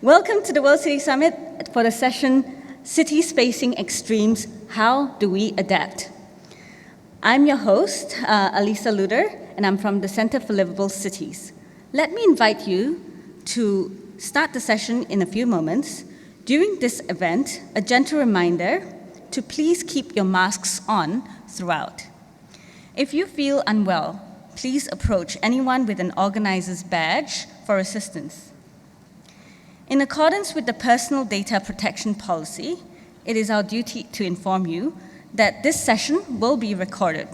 Welcome to the World City Summit for the session, Cities Facing Extremes, How Do We Adapt? I'm your host, Alisa Luder, and I'm from the Center for Livable Cities. Let me invite you to start the session in a few moments. During this event, a gentle reminder to please keep your masks on throughout. If you feel unwell, please approach anyone with an organizer's badge for assistance. In accordance with the Personal Data Protection Policy, it is our duty to inform you that this session will be recorded.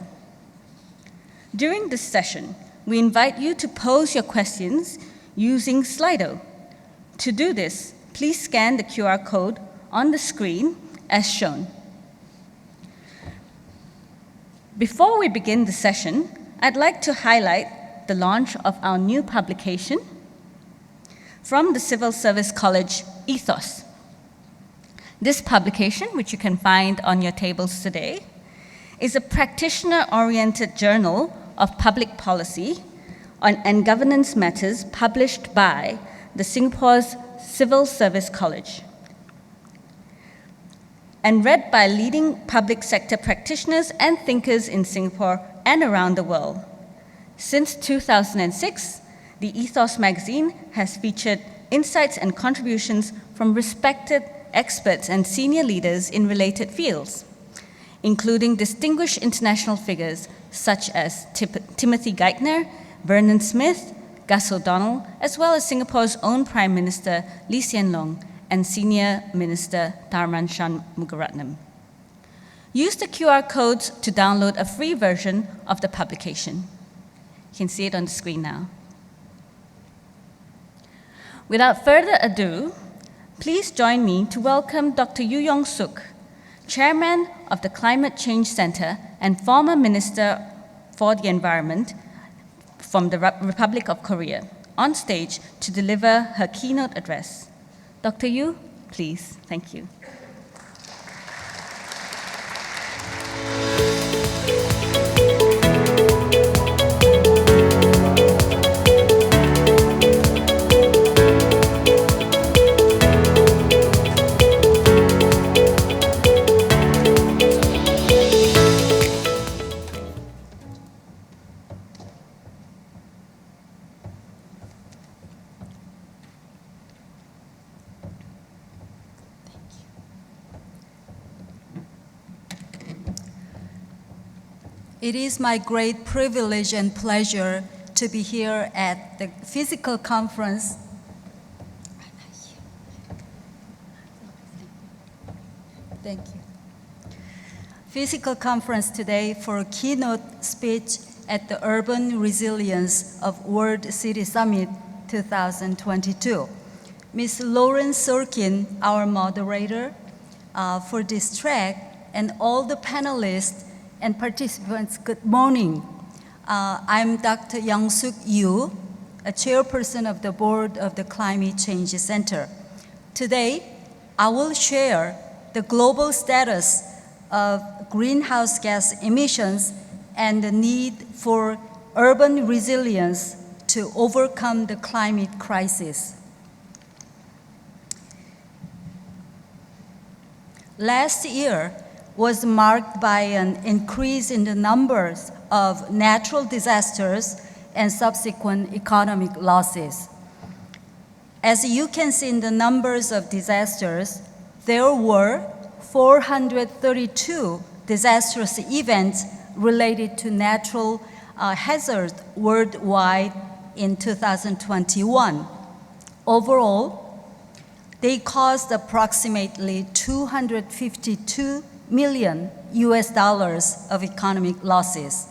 During this session, we invite you to pose your questions using Slido. To do this, please scan the QR code on the screen as shown. Before we begin the session, I'd like to highlight the launch of our new publication from the Civil Service College Ethos. This publication, which you can find on your tables today, is a practitioner-oriented journal of public policy and governance matters published by the Singapore's Civil Service College and read by leading public sector practitioners and thinkers in Singapore and around the world. Since 2006, the Ethos magazine has featured insights and contributions from respected experts and senior leaders in related fields, including distinguished international figures such as Timothy Geithner, Vernon Smith, Gus O'Donnell, as well as Singapore's own Prime Minister Lee Hsien Loong and Senior Minister Tharman Shanmugaratnam. Use the QR codes to download a free version of the publication. You can see it on the screen now. Without further ado, please join me to welcome Dr. Yu Yong Suk, Chairman of the Climate Change Center and former Minister for the Environment from the Republic of Korea, on stage to deliver her keynote address. Dr. Yu, please. Thank you. It is my great privilege and pleasure to be here at the physical conference. Thank you. Physical conference today for a keynote speech at the Urban Resilience of World City Summit 2022. Ms. Lauren Sorkin, our moderator for this track, and all the panelists and participants, good morning. I'm Dr. Young Suk Yu, a chairperson of the board of the Climate Change Center. Today, I will share the global status of greenhouse gas emissions and the need for urban resilience to overcome the climate crisis. Last year was marked by an increase in the numbers of natural disasters and subsequent economic losses. As you can see in the numbers of disasters, there were 432 disastrous events related to natural hazards worldwide in 2021. Overall, they caused approximately $252 million of economic losses.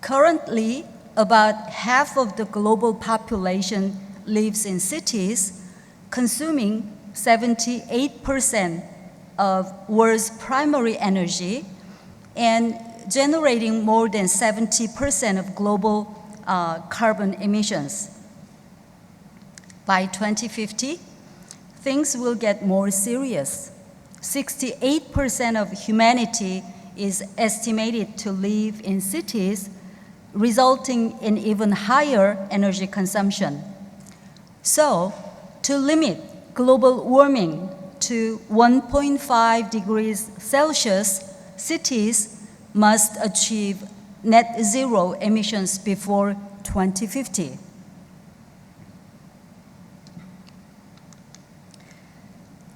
Currently, about half of the global population lives in cities, consuming 78% of world's primary energy and generating more than 70% of global carbon emissions. By 2050, things will get more serious. 68% of humanity is estimated to live in cities, resulting in even higher energy consumption. So, to limit global warming to 1.5 degrees Celsius, cities must achieve net zero emissions before 2050.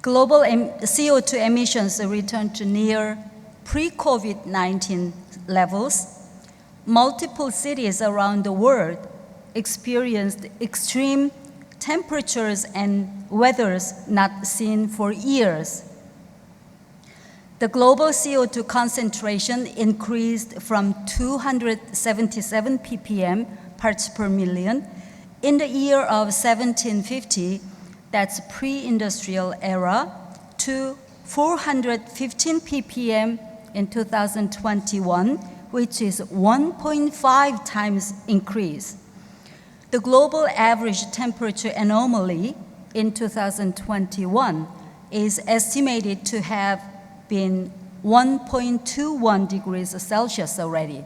Global CO2 emissions returned to near pre-COVID-19 levels. Multiple cities around the world experienced extreme temperatures and weathers not seen for years. The global CO2 concentration increased from 277 ppm parts per million in the year of 1750, that's pre-industrial era, to 415 ppm in 2021, which is 1.5 times increase. The global average temperature anomaly in 2021 is estimated to have been 1.21 degrees Celsius already.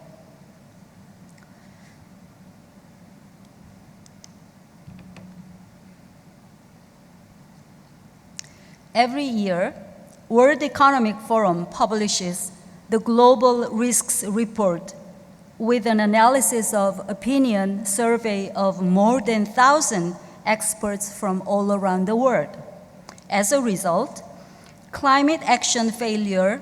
Every year, World Economic Forum publishes the Global Risks Report with an analysis of opinion survey of more than 1,000 experts from all around the world. As a result, climate action failure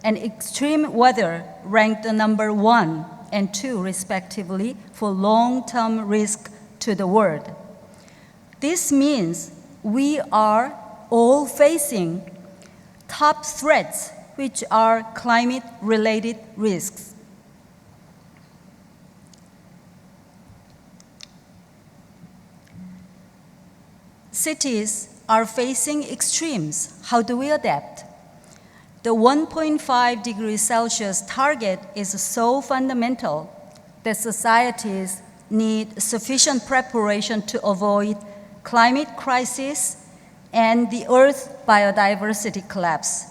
and extreme weather ranked number 1 and 2, respectively, for long-term risk to the world. This means we are all facing top threats, which are climate-related risks. Cities are facing extremes. How do we adapt? The 1.5 degrees Celsius target is so fundamental that societies need sufficient preparation to avoid climate crisis and the Earth's biodiversity collapse.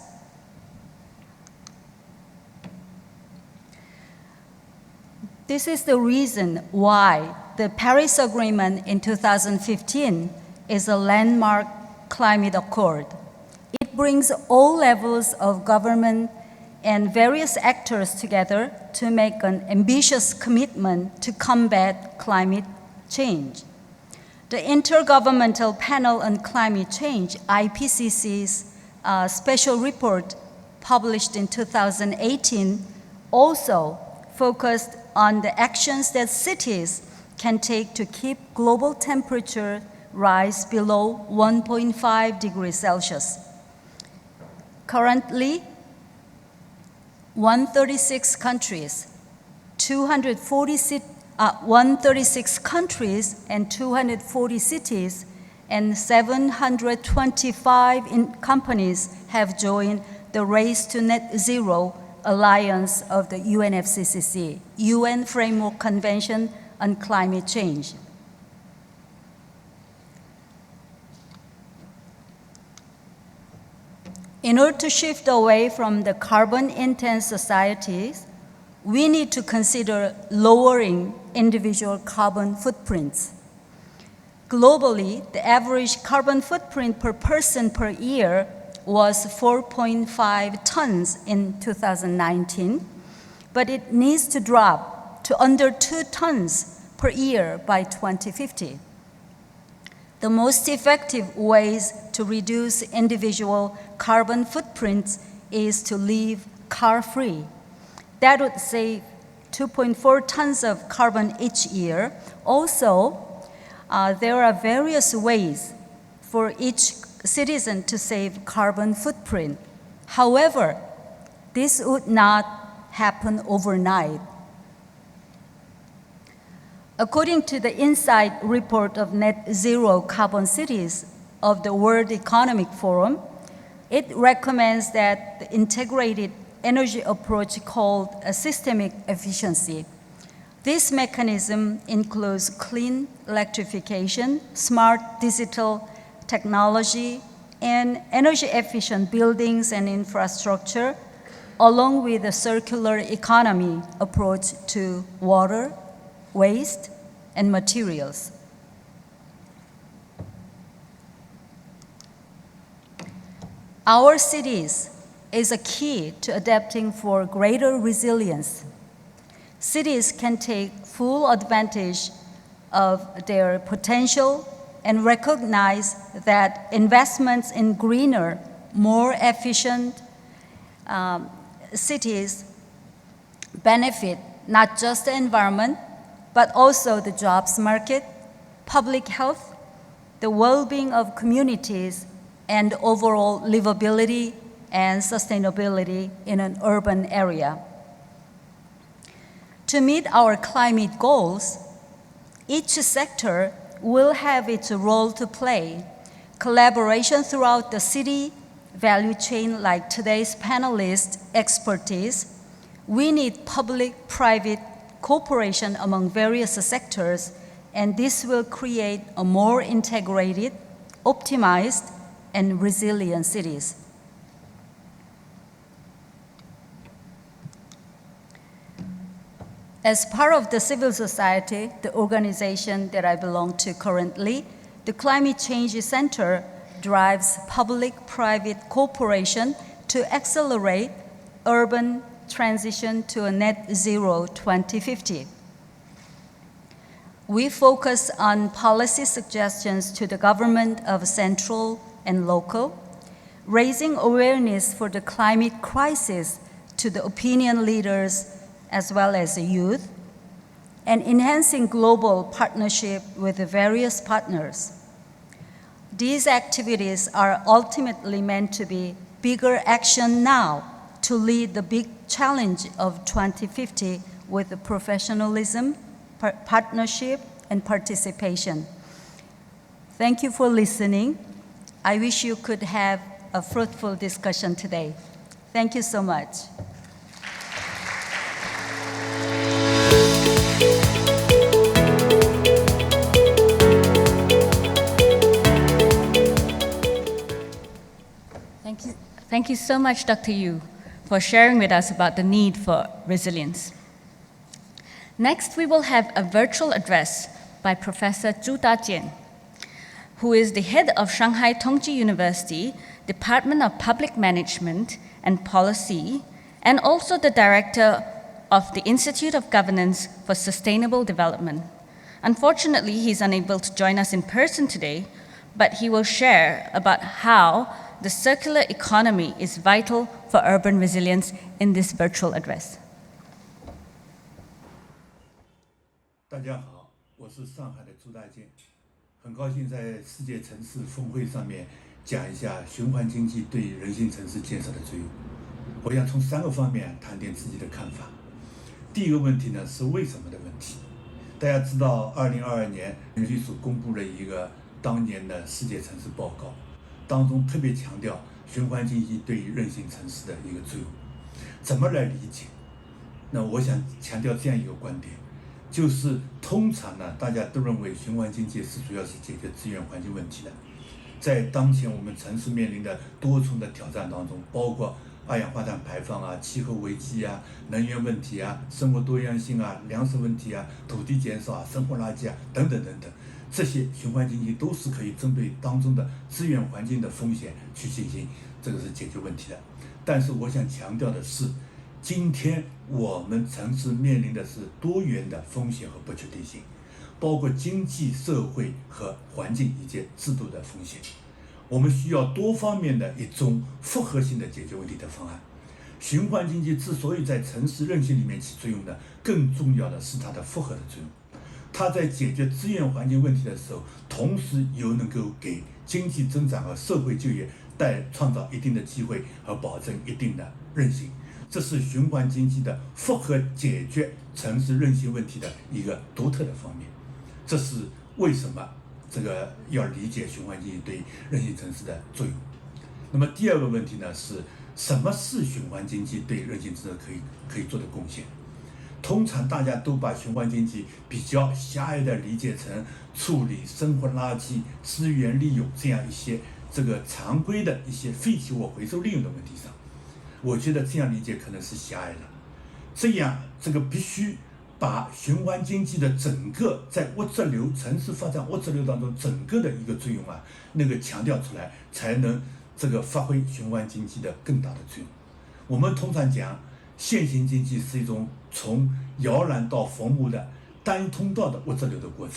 This is the reason why the Paris Agreement in 2015 is a landmark climate accord. It brings all levels of government and various actors together to make an ambitious commitment to combat climate change. The Intergovernmental Panel on Climate Change, IPCC's special report published in 2018 also focused on the actions that cities can take to keep global temperature rise below 1.5 degrees Celsius. Currently, 136 countries, 136 countries and 240 cities and 725 companies have joined the Race to Net Zero Alliance of the UNFCCC, UN Framework Convention on Climate Change. In order to shift away from the carbon-intense societies, we need to consider lowering individual carbon footprints. Globally, the average carbon footprint per person per year was 4.5 tons in 2019, but it needs to drop to under 2 tons per year by 2050. The most effective ways to reduce individual carbon footprints is to live car-free. That would save 2.4 tons of carbon each year. Also, there are various ways for each citizen to save carbon footprint. However, this would not happen overnight. According to the Insight report of Net Zero Carbon Cities of the World Economic Forum, it recommends that the integrated energy approach called a systemic efficiency. This mechanism includes clean electrification, smart digital technology, and energy-efficient buildings and infrastructure, along with a circular economy approach to water, waste, and materials. Our cities is a key to adapting for greater resilience. Cities can take full advantage of their potential and recognize that investments in greener, more efficient cities benefit not just the environment, but also the jobs market, public health, the well-being of communities, and overall livability and sustainability in an urban area. To meet our climate goals, each sector will have its role to play. Collaboration throughout the city value chain, like today's panelists' expertise. We need public-private cooperation among various sectors, and this will create a more integrated, optimized, and resilient cities. As part of the civil society, the organization that I belong to currently, the Climate Change Center drives public-private cooperation to accelerate urban transition to a net zero 2050. We focus on policy suggestions to the government of central and local, raising awareness for the climate crisis to the opinion leaders as well as the youth, and enhancing global partnership with the various partners. These activities are ultimately meant to be bigger action now to lead the big challenge of 2050 with professionalism, partnership, and participation. Thank you for listening. I wish you could have a fruitful discussion today. Thank you so much. Thank you so much, Dr. Yu, for sharing with us about the need for resilience. Next, we will have a virtual address by Professor Zhu Dajian, who is the head of Shanghai Tongji University, Department of Public Management and Policy, and also the director of the Institute of Governance for Sustainable Development. Unfortunately, he's unable to join us in person today, but he will share about how the circular economy is vital for urban resilience in this virtual address. 大家好，我是上海的朱大建，很高兴在世界城市峰会上面讲一下循环经济对人性城市建设的作用。我想从3个方面谈点自己的看法。第一个问题呢是为什么的问题。大家知道，2022年人力署公布了一个当年的世界城市报告。 当中特别强调循环经济对于韧性城市的一个作用，怎么来理解？那我想强调这样一个观点，就是通常呢，大家都认为循环经济是主要是解决资源环境问题的。在当前我们城市面临的多重的挑战当中，包括二氧化碳排放啊、气候危机啊、能源问题啊、生活多样性啊、粮食问题啊、土地减少啊、生活垃圾啊等等等等。 这些循环经济都是可以针对当中的资源环境的风险去进行，这个是解决问题的。但是我想强调的是，今天我们城市面临的是多元的风险和不确定性，包括经济社会和环境以及制度的风险。我们需要多方面的一种复合性的解决问题的方案。循环经济之所以在城市韧性里面起作用呢，更重要的是它的复合的作用。 它在解决资源环境问题的时候，同时又能够给经济增长和社会就业创造一定的机会和保证一定的韧性，这是循环经济的复合解决城市韧性问题的一个独特的方面。这是为什么这个要理解循环经济对韧性城市的作用。那么第二个问题呢是什么是循环经济对韧性城市可以做的贡献？ 通常大家都把循环经济比较狭隘地理解成处理生活垃圾、资源利用这样一些这个常规的一些废弃物回收利用的问题上，我觉得这样理解可能是狭隘了。这样这个必须把循环经济的整个在物质流、城市发展物质流当中整个的一个作用啊，那个强调出来，才能这个发挥循环经济的更大的作用。我们通常讲，线性经济是一种从摇篮到坟墓的单通道的物质流的过程，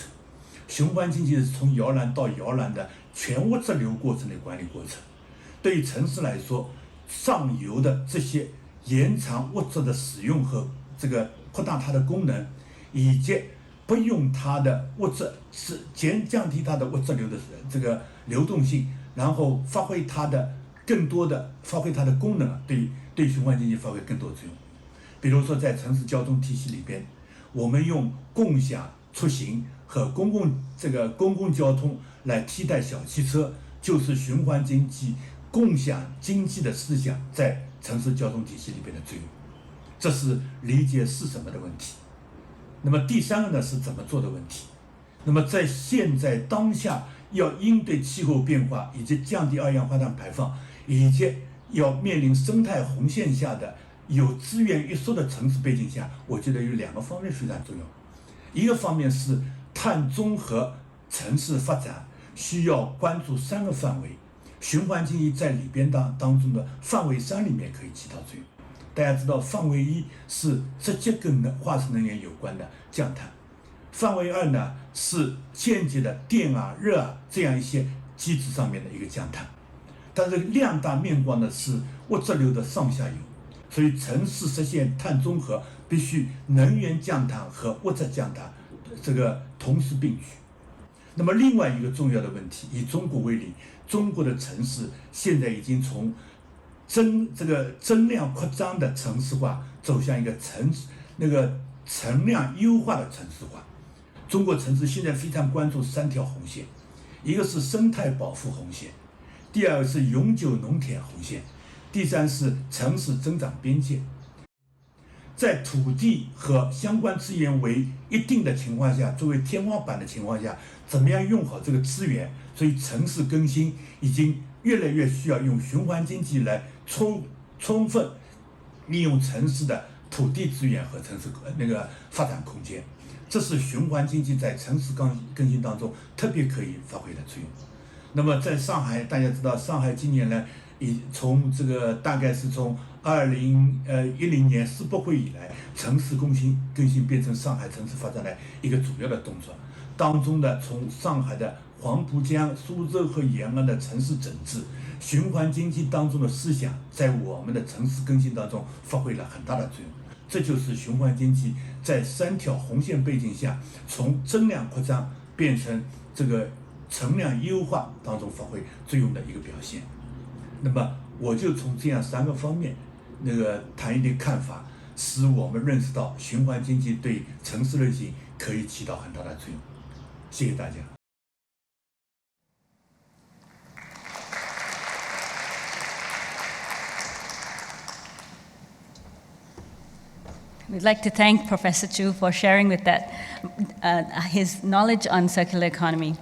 循环经济是从摇篮到摇篮的全物质流过程的管理过程。对于城市来说，上游的这些延长物质的使用和这个扩大它的功能，以及不用它的物质是降低它的物质流的这个流动性，然后发挥它的更多的发挥它的功能，对循环经济发挥更多作用。比如说在城市交通体系里边，我们用共享出行和公共交通来替代小汽车，就是循环经济、共享经济的思想在城市交通体系里边的作用。这是理解是什么的问题。那么第三个呢，是怎么做的问题。那么在现在当下要应对气候变化以及降低二氧化碳排放，以及要面临生态红线下的有资源一缩的城市背景下，我觉得有两个方面非常重要。一个方面是碳中和城市发展需要关注三个范围，循环经济在里边当中的范围3里面可以起到作用。大家知道，范围1是直接跟化石能源有关的降碳，范围2呢是间接的电啊、热啊这样一些机制上面的一个降碳。但是量大面广的是物质流的上下游，所以城市实现碳中和必须能源降碳和物质降碳这个同时并举。那么另外一个重要的问题，以中国为例，中国的城市现在已经从增量扩张的城市化走向一个存量优化的城市化。中国城市现在非常关注3条红线，一个是生态保护红线，第二个是永久农田红线，第三是城市增长边界。在土地和相关资源为一定的情况下，作为天花板的情况下，怎么样用好这个资源？所以城市更新已经越来越需要用循环经济来充分利用城市的土地资源和城市发展空间。这是循环经济在城市更新当中特别可以发挥的作用。那么在上海，大家知道，上海今年呢，大概是从2010年世博会以来，城市更新变成上海城市发展的一个主要的动作。当中的从上海的黄浦江、苏州和沿岸的城市整治、循环经济当中的思想，在我们的城市更新当中发挥了很大的作用。这就是循环经济在3条红线背景下，从增量扩张变成这个存量优化当中发挥作用的一个表现。那么我就从这样3个方面谈一点看法，使我们认识到循环经济对城市韧性可以起到很大的作用。谢谢大家。We'd like to thank Professor Chu for sharing with his knowledge on circular economy.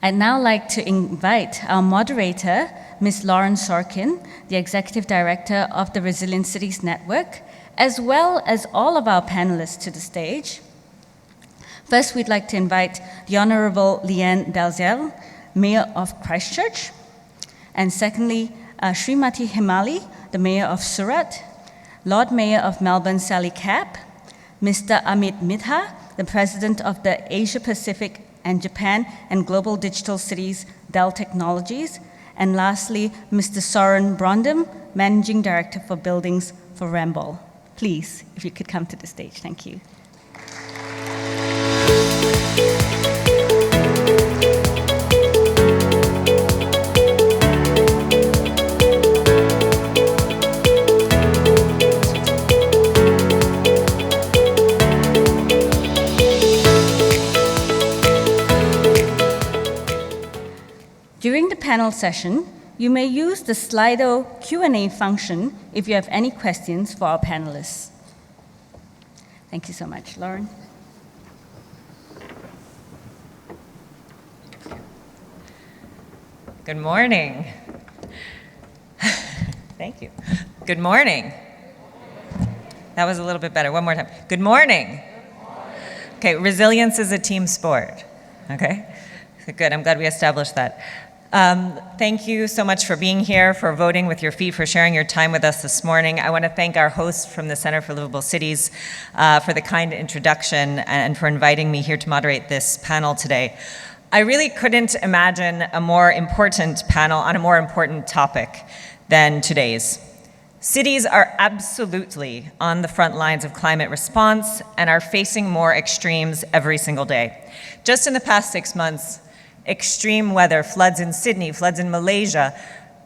I'd now like to invite our moderator, Ms. Lauren Sorkin, the Executive Director of the Resilient Cities Network, as well as all of our panelists to the stage. First, we'd like to invite the Honorable Leanne Dalziel, Mayor of Christchurch. And secondly, Srimati Himali, the Mayor of Surat, Lord Mayor of Melbourne, Sally Kapp, Mr. Amit Midha, the President of the Asia Pacific and Japan and Global Digital Cities, Dell Technologies, and lastly, Mr. Soren Brondum, Managing Director for Buildings for Rambol. Please, if you could come to the stage. Thank you. During the panel session, you may use the Slido Q&A function if you have any questions for our panelists. Thank you so much. Lauren? Good morning. Thank you. Good morning. That was a little bit better. One more time. Good morning. Okay, resilience is a team sport. Okay? Good, I'm glad we established that. Thank you so much for being here, for voting with your feet, for sharing your time with us this morning. I want to thank our host from the Center for Livable Cities for the kind introduction and for inviting me here to moderate this panel today. I really couldn't imagine a more important panel on a more important topic than today's. Cities are absolutely on the front lines of climate response and are facing more extremes every single day. Just in the past 6 months, extreme weather, floods in Sydney, floods in Malaysia,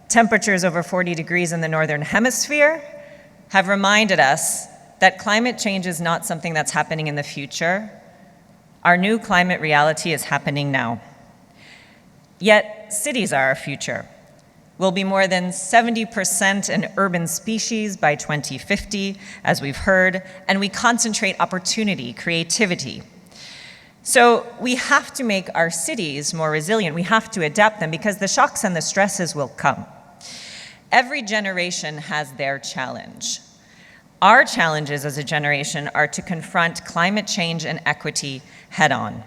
temperatures over 40 degrees in the Northern Hemisphere have reminded us that climate change is not something that's happening in the future. Our new climate reality is happening now. Yet, cities are our future. We'll be more than 70% an urban species by 2050, as we've heard, and we concentrate opportunity, creativity. So we have to make our cities more resilient. We have to adapt them because the shocks and the stresses will come. Every generation has their challenge. Our challenges as a generation are to confront climate change and equity head on.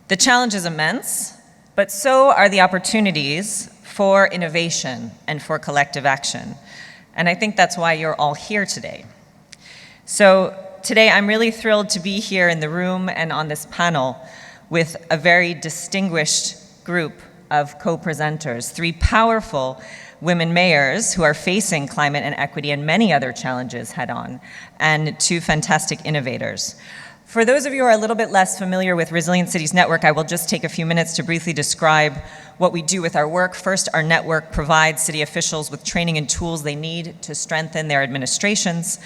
The challenge is immense, but so are the opportunities for innovation and for collective action. And I think that's why you're all here today. So today, I'm really thrilled to be here in the room and on this panel with a very distinguished group of co-presenters, 3 powerful women mayors who are facing climate and equity and many other challenges head on, and 2 fantastic innovators. For those of you who are a little bit less familiar with Resilient Cities Network, I will just take a few minutes to briefly describe what we do with our work. First, our network provides city officials with training and tools they need to strengthen their administrations.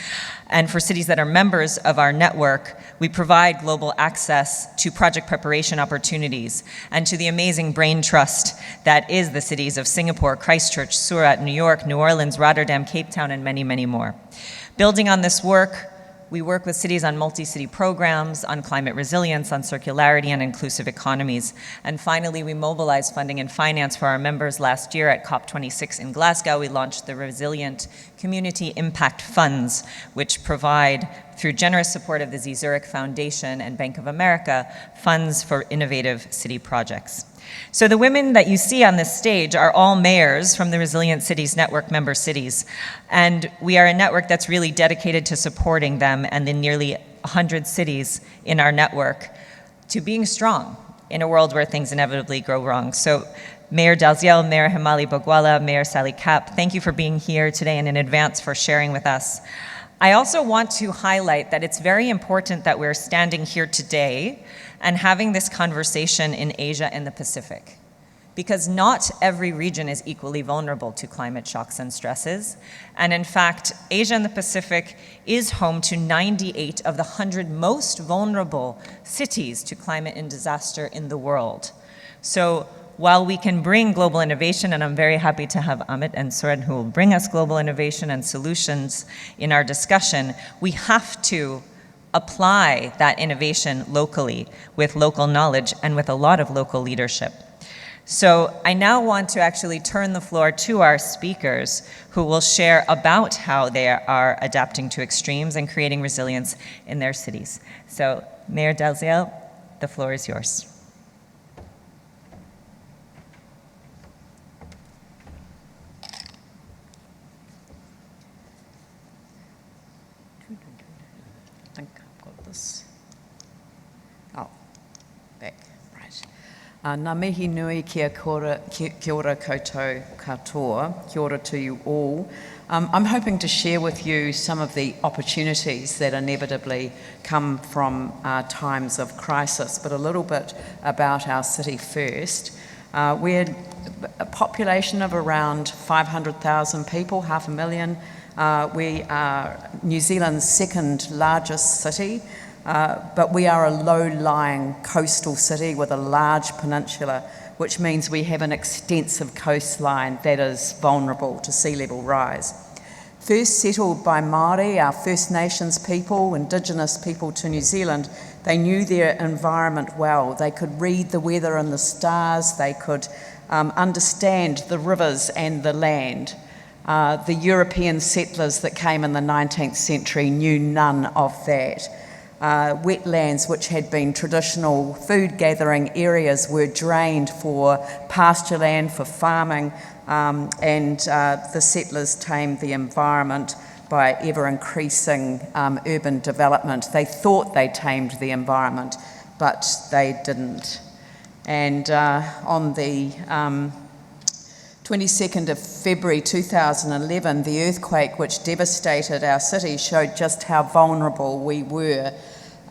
And for cities that are members of our network, we provide global access to project preparation opportunities and to the amazing brain trust that is the cities of Singapore, Christchurch, Surat, New York, New Orleans, Rotterdam, Cape Town, and many, many more. Building on this work, we work with cities on multi-city programs, on climate resilience, on circularity and inclusive economies. And finally, we mobilize funding and finance for our members. Last year at COP26 in Glasgow, we launched the Resilient Community Impact Funds, which provide, through generous support of the Z Zurich Foundation and Bank of America, funds for innovative city projects. So the women that you see on this stage are all mayors from the Resilient Cities Network member cities. And we are a network that's really dedicated to supporting them and the nearly 100 cities in our network to being strong in a world where things inevitably go wrong. So Mayor Dalziel, Mayor Himali Bogwala, Mayor Sally Kapp, thank you for being here today and in advance for sharing with us. I also want to highlight that it's very important that we're standing here today and having this conversation in Asia and the Pacific, because not every region is equally vulnerable to climate shocks and stresses. And in fact, Asia and the Pacific is home to 98 of the 100 most vulnerable cities to climate and disaster in the world. So while we can bring global innovation, and I'm very happy to have Amit and Soren who will bring us global innovation and solutions in our discussion, we have to apply that innovation locally with local knowledge and with a lot of local leadership. So I now want to actually turn the floor to our speakers who will share about how they are adapting to extremes and creating resilience in their cities. So Mayor Dalziel, the floor is yours. Ngā mihi nui kia ora koutou katoa, kia ora to you all. I'm hoping to share with you some of the opportunities that inevitably come from times of crisis, but a little bit about our city first. We're a population of around 500,000 people, 500,000. We are New Zealand's 2nd largest city. But we are a low-lying coastal city with a large peninsula, which means we have an extensive coastline that is vulnerable to sea level rise. First settled by Māori, our First Nations people, Indigenous people to New Zealand, they knew their environment well. They could read the weather and the stars, they could understand the rivers and the land. The European settlers that came in the 19th century knew none of that. Wetlands, which had been traditional food gathering areas, were drained for pasture land, for farming, and the settlers tamed the environment by ever increasing urban development. They thought they tamed the environment, but they didn't. And on the 22nd of February 2011, the earthquake which devastated our city showed just how vulnerable we were.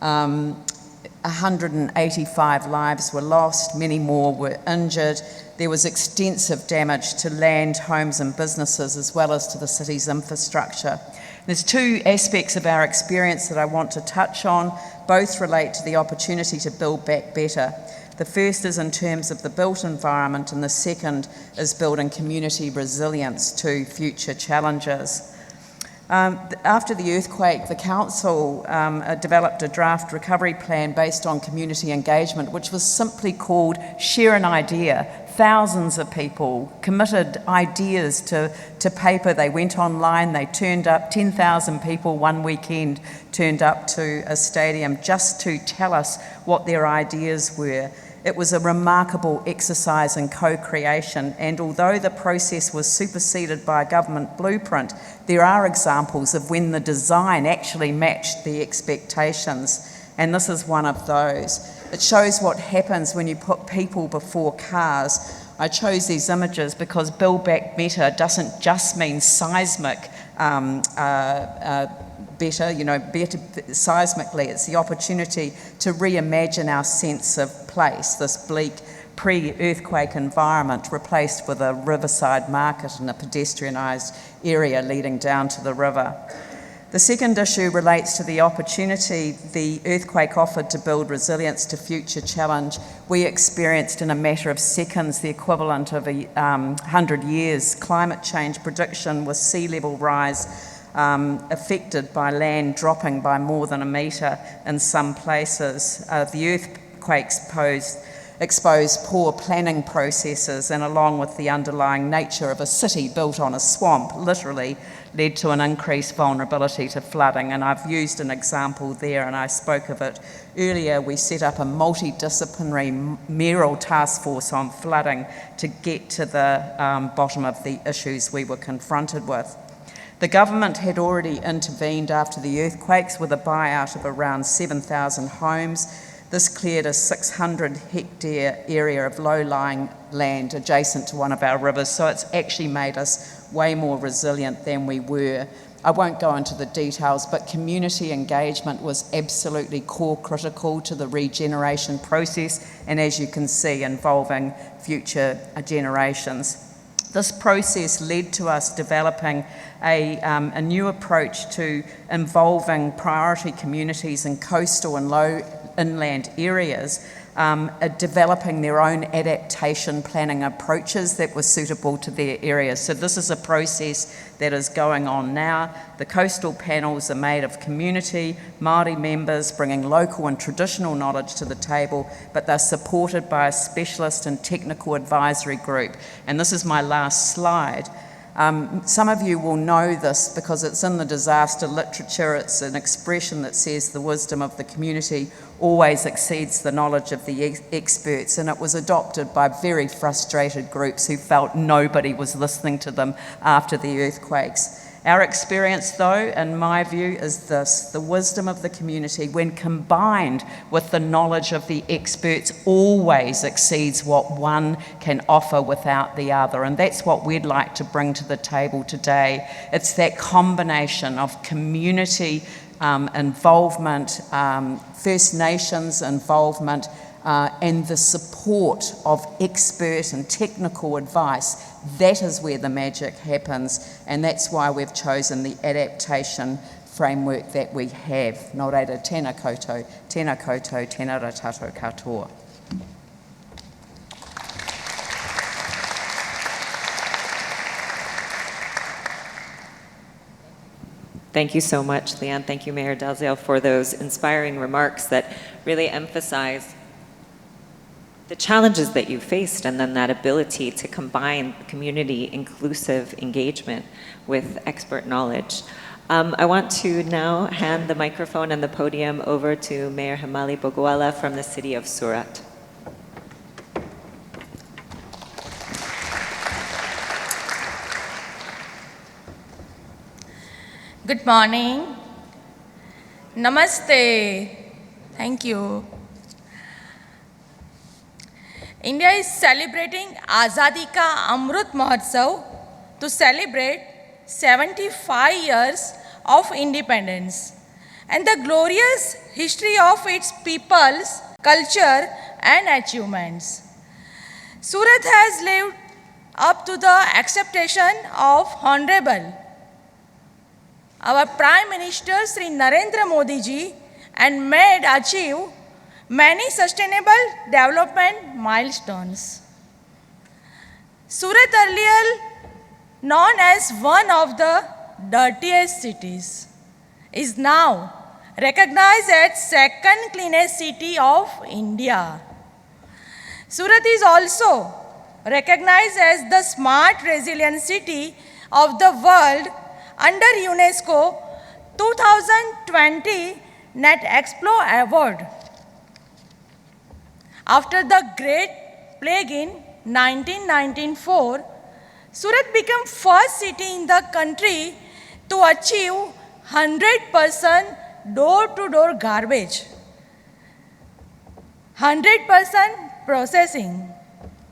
185 lives were lost, many more were injured. There was extensive damage to land, homes and businesses, as well as to the city's infrastructure. There's two aspects of our experience that I want to touch on. Both relate to the opportunity to build back better. The first is in terms of the built environment, and the second is building community resilience to future challenges. After the earthquake, the council developed a draft recovery plan based on community engagement, which was simply called Share an Idea. Thousands of people committed ideas to paper. They went online, they turned up, 10,000 people one weekend turned up to a stadium just to tell us what their ideas were. It was a remarkable exercise in co-creation, and although the process was superseded by a government blueprint, there are examples of when the design actually matched the expectations, and this is one of those. It shows what happens when you put people before cars. I chose these images because Build Back Better doesn't just mean seismic better, better seismically. It's the opportunity to reimagine our sense of place, this bleak pre-earthquake environment replaced with a riverside market and a pedestrianised area leading down to the river. The second issue relates to the opportunity the earthquake offered to build resilience to future challenge. We experienced in a matter of seconds the equivalent of 100 years climate change prediction with sea level rise affected by land dropping by more than a metre in some places. The earthquakes exposed poor planning processes, and along with the underlying nature of a city built on a swamp, literally led to an increased vulnerability to flooding. And I've used an example there, and I spoke of it earlier. We set up a multidisciplinary mayoral task force on flooding to get to the bottom of the issues we were confronted with. The government had already intervened after the earthquakes with a buyout of around 7,000 homes. This cleared a 600-hectare area of low-lying land adjacent to one of our rivers, so it's actually made us way more resilient than we were. I won't go into the details, but community engagement was absolutely core critical to the regeneration process, and as you can see, involving future generations. This process led to us developing a new approach to involving priority communities in coastal and low inland areas, developing their own adaptation planning approaches that were suitable to their areas. So this is a process that is going on now. The coastal panels are made of community, Māori members bringing local and traditional knowledge to the table, but they're supported by a specialist and technical advisory group. And this is my last slide. Some of you will know this because it's in the disaster literature. It's an expression that says the wisdom of the community always exceeds the knowledge of the experts, and it was adopted by very frustrated groups who felt nobody was listening to them after the earthquakes. Our experience, though, in my view, is this: the wisdom of the community, when combined with the knowledge of the experts, always exceeds what one can offer without the other. And that's what we'd like to bring to the table today. It's that combination of community involvement, First Nations involvement, and the support of expert and technical advice. That is where the magic happens, and that's why we've chosen the adaptation framework that we have. Nō reira, tēnā koutou, tēnā ra tātou katoa. Thank you so much, Leanne. Thank you, Mayor Dalziel, for those inspiring remarks that really emphasize the challenges that you faced, and then that ability to combine community inclusive engagement with expert knowledge. I want to now hand the microphone and the podium over to Mayor Himali Bogwala from the city of Surat. Good morning. Namaste. Thank you. India is celebrating Azadi Ka Amrut Mahotsav to celebrate 75 years of independence and the glorious history of its people's culture and achievements. Surat has lived up to the expectation of Honorable our Prime Minister Sri Narendra Modi ji and made achieve many sustainable development milestones. Surat, earlier known as one of the dirtiest cities, is now recognized as second cleanest city of India. Surat is also recognized as the smart resilient city of the world under UNESCO 2020 Net Explo Award. After the Great Plague in 1994, Surat became first city in the country to achieve 100% door-to-door garbage, 100% processing,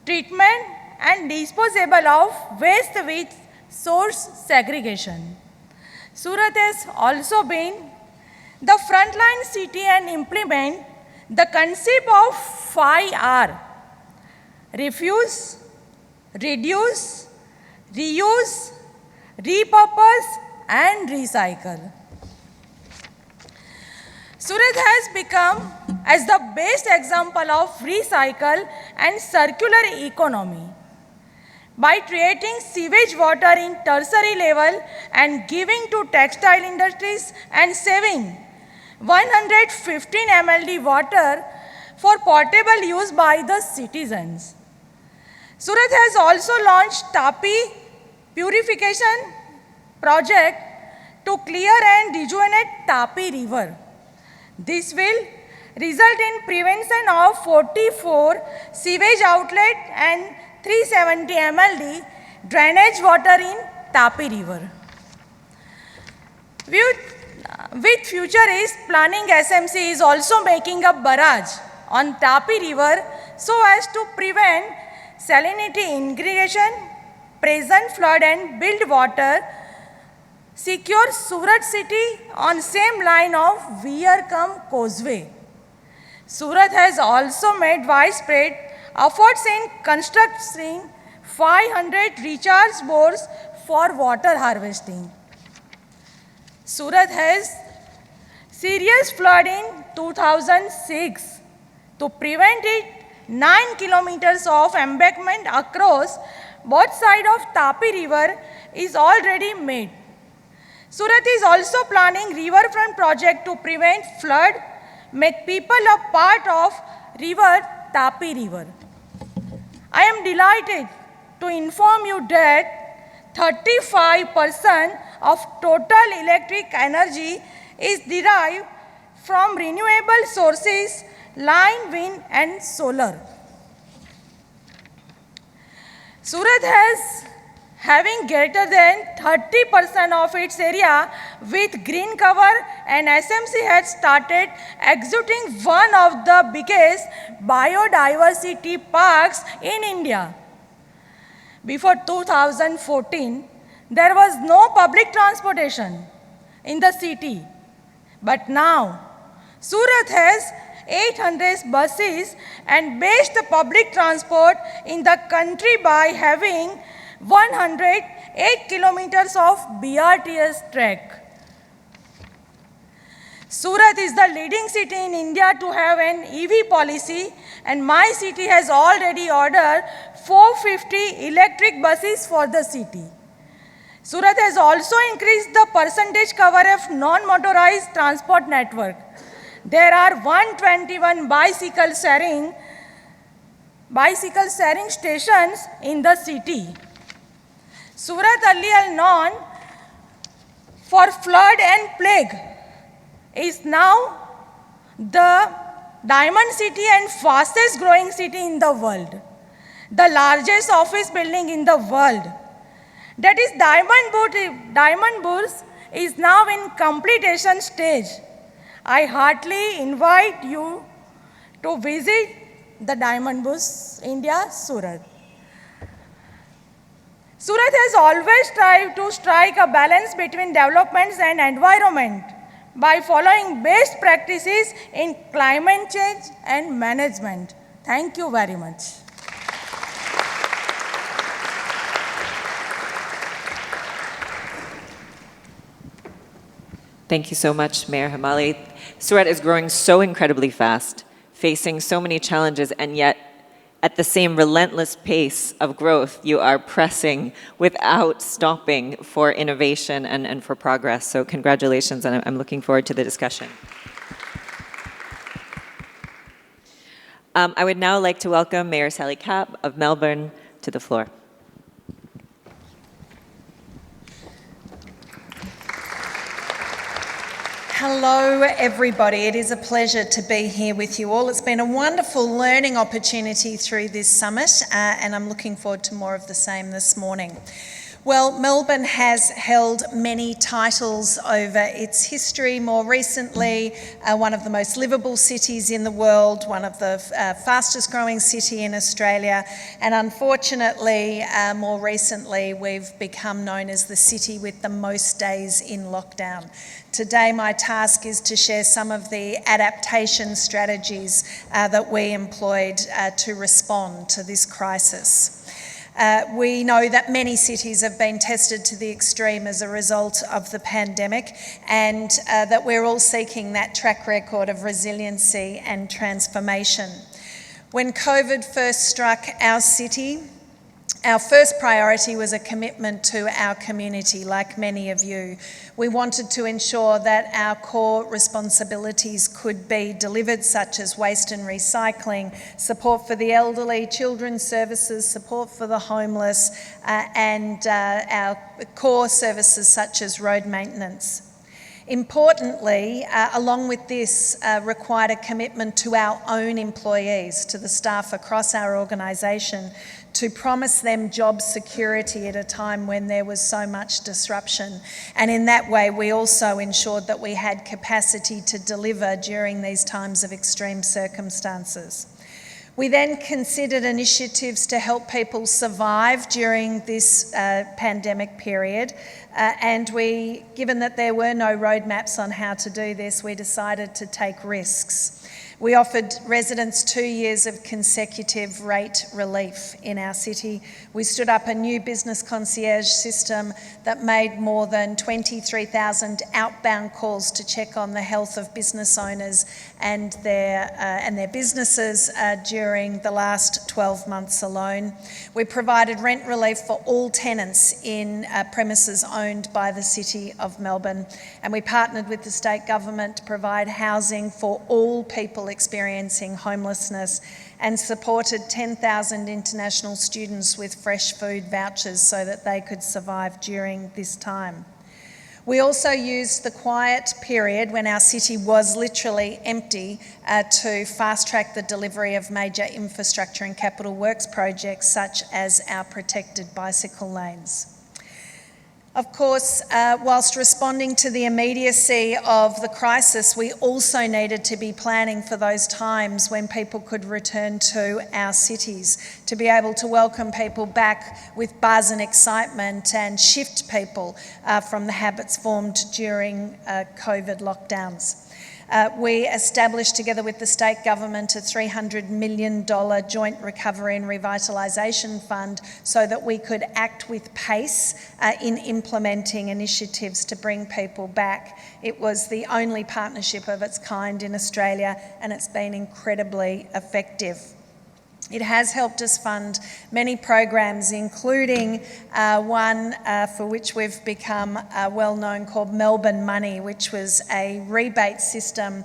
treatment and disposal of waste with source segregation. Surat has also been the frontline city and implement the concept of 5R: refuse, reduce, reuse, repurpose, and recycle. Surat has become as the best example of recycle and circular economy by creating sewage water in tertiary level and giving to textile industries and saving 115 mld water for portable use by the citizens. Surat has also launched Tapi purification project to clear and rejuvenate Tapi river. This will result in prevention of 44 sewage outlet and 370 mld drainage water in Tapi river. With Futurist Planning SMC is also making a barrage on Tapi river so as to prevent salinity ingredient, present flood and build water, secure Surat city on same line of Weir-cum Causeway. Surat has also made widespread efforts in constructing 500 recharge bores for water harvesting. Surat has serious flood in 2006. To prevent it, 9 kilometers of embankment across both sides of Tapi river is already made. Surat is also planning riverfront project to prevent flood, make people a part of river Tapi river. I am delighted to inform you that 35% of total electric energy is derived from renewable sources, line, wind and solar. Surat has having greater than 30% of its area with green cover, and SMC had started executing one of the biggest biodiversity parks in India. Before 2014, there was no public transportation in the city. But now, Surat has 800 buses and best public transport in the country by having 108 kilometers of BRTS track. Surat is the leading city in India to have an EV policy, and my city has already ordered 450 electric buses for the city. Surat has also increased the percentage cover of non-motorized transport network. There are 121 bicycle sharing stations in the city. Surat, earlier known for flood and plague, is now the diamond city and fastest growing city in the world, the largest office building in the world. That is Diamond Burj is now in completion stage. I heartily invite you to visit the Diamond Burj, India, Surat. Surat has always tried to strike a balance between development and environment by following best practices in climate change and management. Thank you very much. Thank you so much, Mayor Hamali. Surat is growing so incredibly fast, facing so many challenges, and yet at the same relentless pace of growth, you are pressing without stopping for innovation and for progress. So congratulations, and I'm looking forward to the discussion. I would now like to welcome Mayor Sally Kapp of Melbourne to the floor. Hello, everybody. It is a pleasure to be here with you all. It's been a wonderful learning opportunity through this summit, and I'm looking forward to more of the same this morning. Well, Melbourne has held many titles over its history. More recently, one of the most livable cities in the world, one of the fastest growing city in Australia, and unfortunately, more recently, we've become known as the city with the most days in lockdown. Today, my task is to share some of the adaptation strategies that we employed to respond to this crisis. We know that many cities have been tested to the extreme as a result of the pandemic, and that we're all seeking that track record of resiliency and transformation. When COVID first struck our city, our first priority was a commitment to our community, like many of you. We wanted to ensure that our core responsibilities could be delivered, such as waste and recycling, support for the elderly, children's services, support for the homeless, and our core services such as road maintenance. Importantly, along with this, required a commitment to our own employees, to the staff across our organisation, to promise them job security at a time when there was so much disruption. And in that way, we also ensured that we had capacity to deliver during these times of extreme circumstances. We then considered initiatives to help people survive during this pandemic period, and given that there were no roadmaps on how to do this, we decided to take risks. We offered residents 2 years of consecutive rate relief in our city. We stood up a new business concierge system that made more than 23,000 outbound calls to check on the health of business owners and their businesses during the last 12 months alone. We provided rent relief for all tenants in premises owned by the City of Melbourne, and we partnered with the state government to provide housing for all people experiencing homelessness, and supported 10,000 international students with fresh food vouchers so that they could survive during this time. We also used the quiet period when our city was literally empty to fast-track the delivery of major infrastructure and capital works projects such as our protected bicycle lanes. Of course, whilst responding to the immediacy of the crisis, we also needed to be planning for those times when people could return to our cities, to be able to welcome people back with buzz and excitement and shift people from the habits formed during COVID lockdowns. We established, together with the state government, a $300 million joint recovery and revitalisation fund so that we could act with pace in implementing initiatives to bring people back. It was the only partnership of its kind in Australia, and it's been incredibly effective. It has helped us fund many programs, including one for which we've become well known called Melbourne Money, which was a rebate system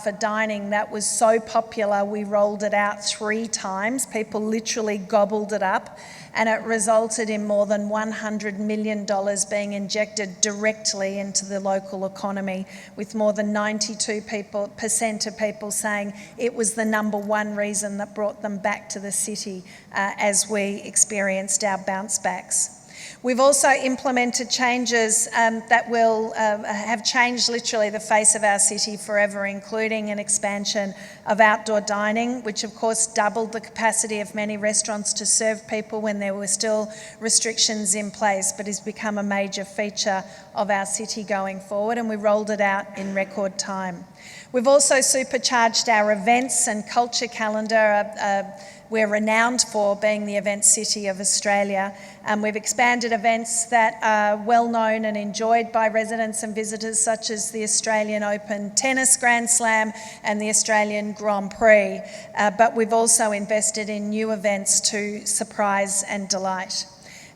for dining that was so popular we rolled it out 3 times. People literally gobbled it up, and it resulted in more than $100 million being injected directly into the local economy, with more than 92% of people saying it was the number one reason that brought them back to the city as we experienced our bounce backs. We've also implemented changes that will have changed literally the face of our city forever, including an expansion of outdoor dining, which of course doubled the capacity of many restaurants to serve people when there were still restrictions in place, but has become a major feature of our city going forward, and we rolled it out in record time. We've also supercharged our events and culture calendar. We're renowned for being the event city of Australia. We've expanded events that are well known and enjoyed by residents and visitors, such as the Australian Open Tennis Grand Slam and the Australian Grand Prix. But we've also invested in new events to surprise and delight.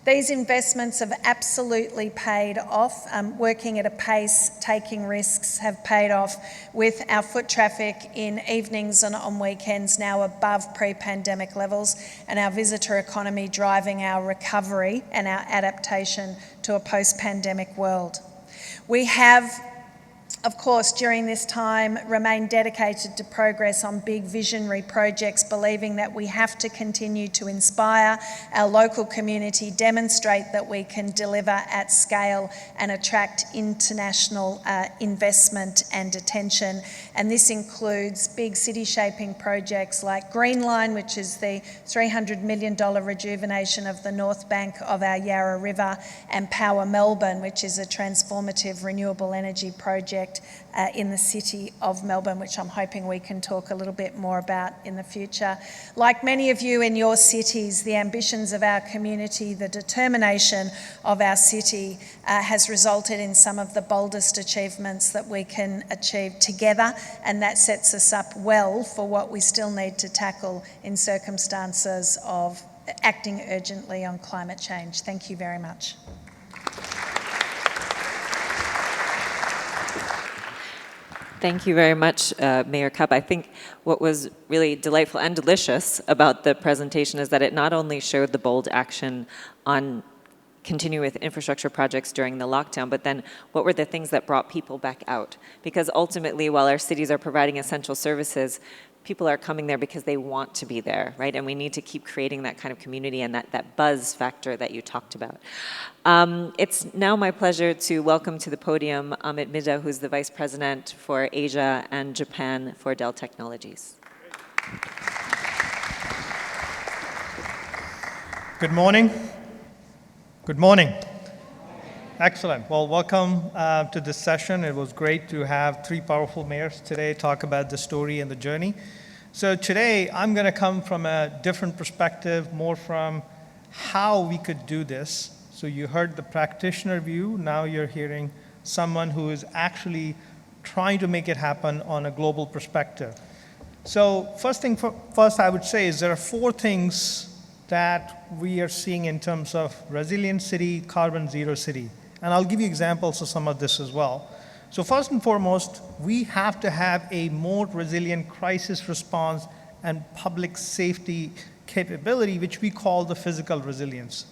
These investments have absolutely paid off. Working at a pace, taking risks have paid off, with our foot traffic in evenings and on weekends now above pre-pandemic levels, and our visitor economy driving our recovery and our adaptation to a post-pandemic world. We have, of course, during this time, remain dedicated to progress on big visionary projects, believing that we have to continue to inspire our local community, demonstrate that we can deliver at scale and attract international investment and attention. And this includes big city-shaping projects like Green Line, which is the $300 million rejuvenation of the north bank of our Yarra River, and Power Melbourne, which is a transformative renewable energy project in the city of Melbourne, which I'm hoping we can talk a little bit more about in the future. Like many of you in your cities, the ambitions of our community, the determination of our city has resulted in some of the boldest achievements that we can achieve together, and that sets us up well for what we still need to tackle in circumstances of acting urgently on climate change. Thank you very much. Thank you very much, Mayor Kapp. I think what was really delightful and delicious about the presentation is that it not only showed the bold action on continue with infrastructure projects during the lockdown, but then what were the things that brought people back out? Because ultimately, while our cities are providing essential services, people are coming there because they want to be there, right? And we need to keep creating that kind of community and that buzz factor that you talked about. It's now my pleasure to welcome to the podium Amit Midha, who's the Vice President for Asia and Japan for Dell Technologies. Good morning. Good morning. Excellent. Well, welcome to this session. It was great to have 3 powerful mayors today talk about the story and the journey. So today, I'm going to come from a different perspective, more from how we could do this. So you heard the practitioner view. Now you're hearing someone who is actually trying to make it happen on a global perspective. So first, I would say is there are 4 things that we are seeing in terms of resilient city, carbon zero city. And I'll give you examples of some of this as well. So first and foremost, we have to have a more resilient crisis response and public safety capability, which we call the physical resilience.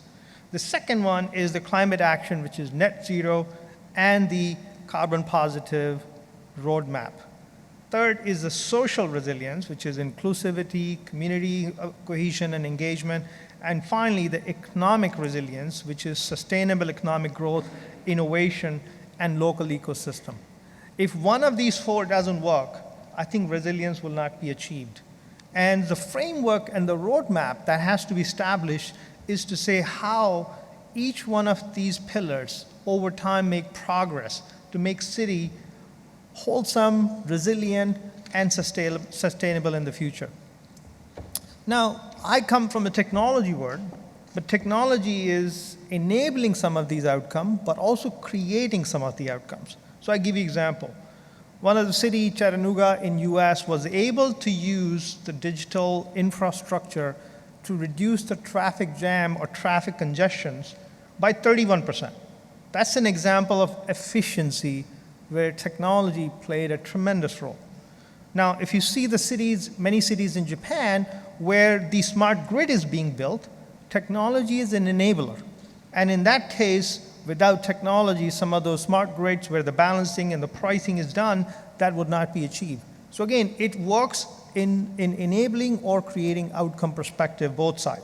The second one is the climate action, which is net zero, and the carbon positive roadmap. Third is the social resilience, which is inclusivity, community cohesion and engagement. And finally, the economic resilience, which is sustainable economic growth, innovation, and local ecosystem. If one of these 4 doesn't work, I think resilience will not be achieved. And the framework and the roadmap that has to be established is to say how each one of these pillars over time make progress to make city wholesome, resilient, and sustainable in the future. Now, I come from a technology world, but technology is enabling some of these outcomes, but also creating some of the outcomes. So I give you an example. One of the city, Chattanooga in US, was able to use the digital infrastructure to reduce the traffic jam or traffic congestions by 31%. That's an example of efficiency where technology played a tremendous role. Now, if you see the cities, many cities in Japan, where the smart grid is being built, technology is an enabler. And in that case, without technology, some of those smart grids where the balancing and the pricing is done, that would not be achieved. So again, it works in enabling or creating outcome perspective, both sides.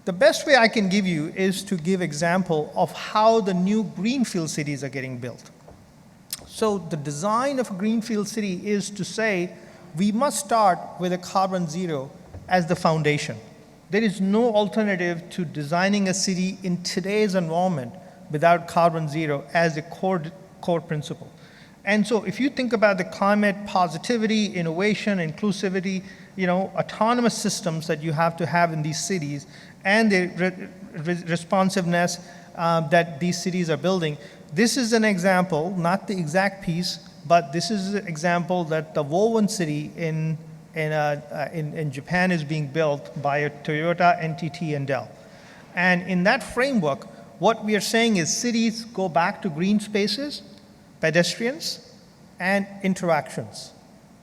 The best way I can give you is to give example of how the new Greenfield cities are getting built. So the design of a Greenfield city is to say, we must start with a carbon zero as the foundation. There is no alternative to designing a city in today's environment without carbon zero as a core principle. And so if you think about the climate positivity, innovation, inclusivity, autonomous systems that you have to have in these cities, and the responsiveness that these cities are building, this is an example, not the exact piece, but this is an example that the woven city in Japan is being built by a Toyota, NTT, and Dell. And in that framework, what we are saying is cities go back to green spaces, pedestrians, and interactions,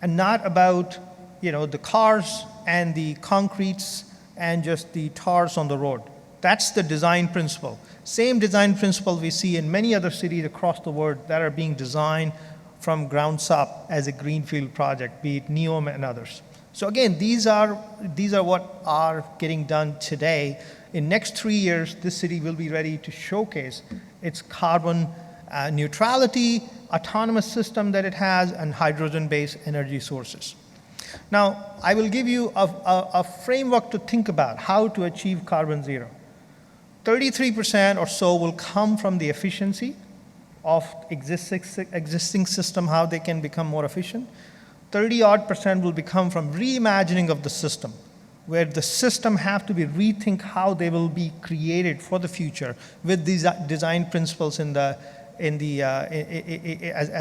and not about the cars and the concretes and just the tars on the road. That's the design principle. Same design principle we see in many other cities across the world that are being designed from grounds up as a greenfield project, be it NEOM and others. So again, these are what are getting done today. In next 3 years, this city will be ready to showcase its carbon neutrality, autonomous system that it has, and hydrogen-based energy sources. Now, I will give you a framework to think about how to achieve carbon zero. 33% or so will come from the efficiency of existing system, how they can become more efficient. 30-odd% will become from reimagining of the system, where the system have to be rethink how they will be created for the future with these design principles as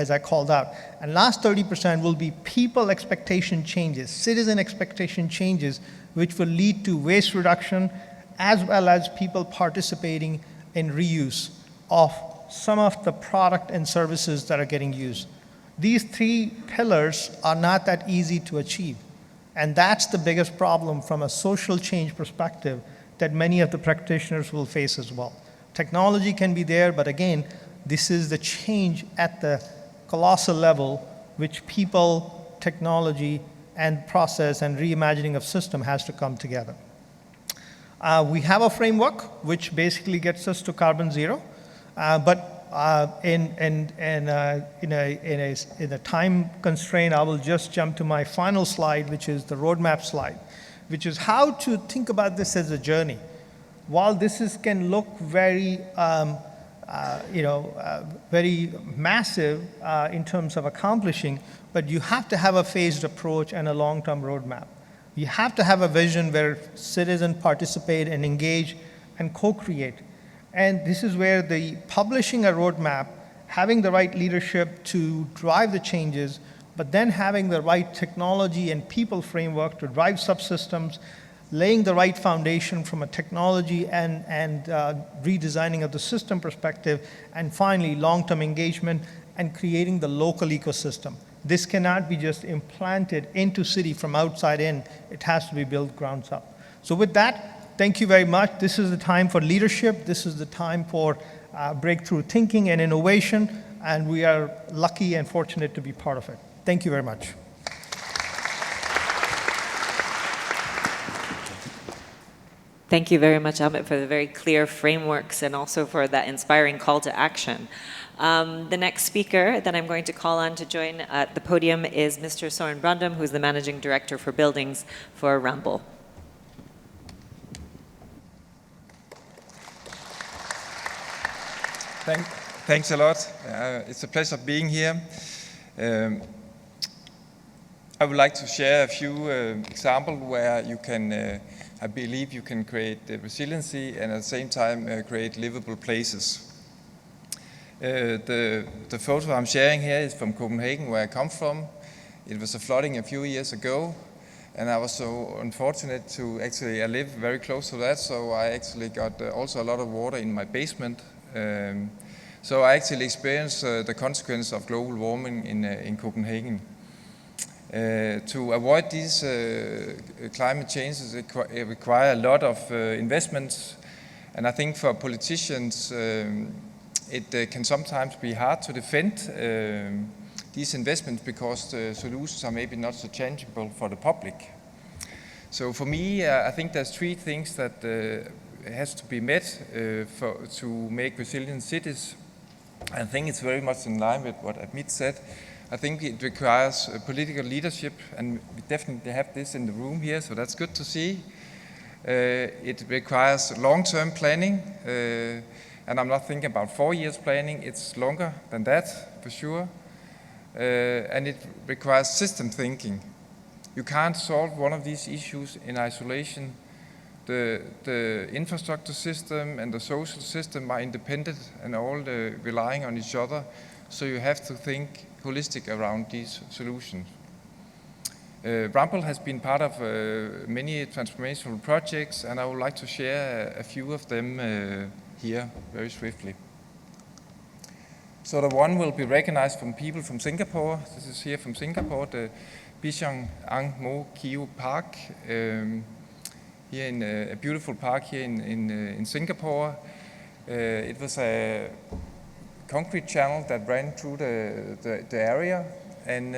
I called out. And last 30% will be people expectation changes, citizen expectation changes, which will lead to waste reduction, as well as people participating in reuse of some of the product and services that are getting used. These 3 pillars are not that easy to achieve. And that's the biggest problem from a social change perspective that many of the practitioners will face as well. Technology can be there, but again, this is the change at the colossal level, which people, technology, and process and reimagining of system has to come together. We have a framework which basically gets us to carbon zero, but in a time constraint, I will just jump to my final slide, which is the roadmap slide, which is how to think about this as a journey. While this can look very, very massive in terms of accomplishing, but you have to have a phased approach and a long-term roadmap. You have to have a vision where citizens participate and engage and co-create. And this is where the publishing a roadmap, having the right leadership to drive the changes, but then having the right technology and people framework to drive subsystems, laying the right foundation from a technology and redesigning of the system perspective, and finally, long-term engagement and creating the local ecosystem. This cannot be just implanted into city from outside in. It has to be built grounds up. So with that, thank you very much. This is the time for leadership. This is the time for breakthrough thinking and innovation, and we are lucky and fortunate to be part of it. Thank you very much. Thank you very much, Amit, for the very clear frameworks and also for that inspiring call to action. The next speaker that I'm going to call on to join at the podium is Mr. Søren Brandum, who's the Managing Director for Buildings for Ramboll. Thanks a lot. It's a pleasure being here. I would like to share a few examples where you can, I believe you can create resiliency and at the same time create livable places. The photo I'm sharing here is from Copenhagen, where I come from. It was a flooding a few years ago, and I was so unfortunate to actually, I live very close to that, so I actually got also a lot of water in my basement. So I actually experienced the consequence of global warming in Copenhagen. To avoid these climate changes, it require a lot of investments, and I think for politicians it can sometimes be hard to defend these investments because the solutions are maybe not so tangible for the public. So for me, I think there's three things that has to be met to make resilient cities. I think it's very much in line with what Amit said. I think it requires political leadership, and we definitely have this in the room here, so that's good to see. It requires long-term planning, and I'm not thinking about 4 years planning, it's longer than that, for sure. And it requires system thinking. You can't solve one of these issues in isolation. The infrastructure system and the social system are independent and all relying on each other, so you have to think holistic around these solutions. Rumble has been part of many transformational projects, and I would like to share a few of them here very swiftly. So the one will be recognized from people from Singapore. This is here from Singapore, the Bishan Ang Mo Kio Park, here in a beautiful park here in Singapore. It was a concrete channel that ran through the area, and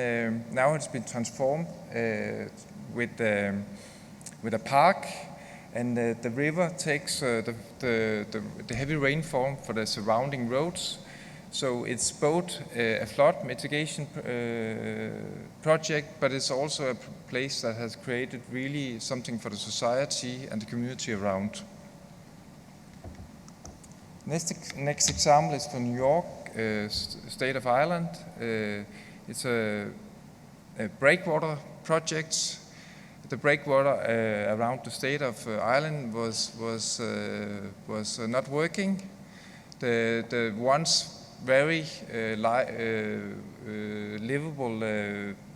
now it's been transformed with a park, and the river takes the heavy rainfall for the surrounding roads. So it's both a flood mitigation project, but it's also a place that has created really something for the society and the community around. Next example is from New York, state of Ireland. It's a breakwater project. The breakwater around the state of Ireland was not working. The once very livable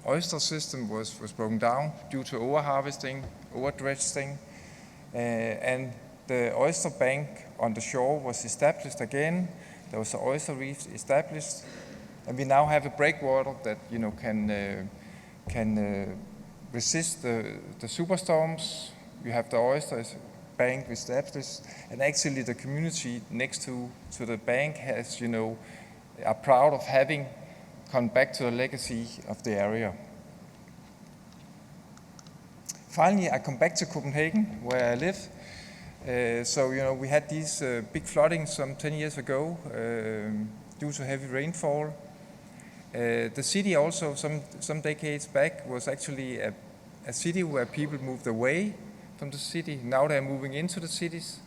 oyster system was broken down due to overharvesting, overdredging, and the oyster bank on the shore was established again. There was an oyster reef established, and we now have a breakwater that can resist the superstorms. You have the oyster bank established, and actually the community next to the bank has, are proud of having come back to the legacy of the area. Finally, I come back to Copenhagen, where I live. So we had these big flooding some 10 years ago due to heavy rainfall. The city also, some decades back, was actually a city where people moved away from the city. Now they're moving into the cities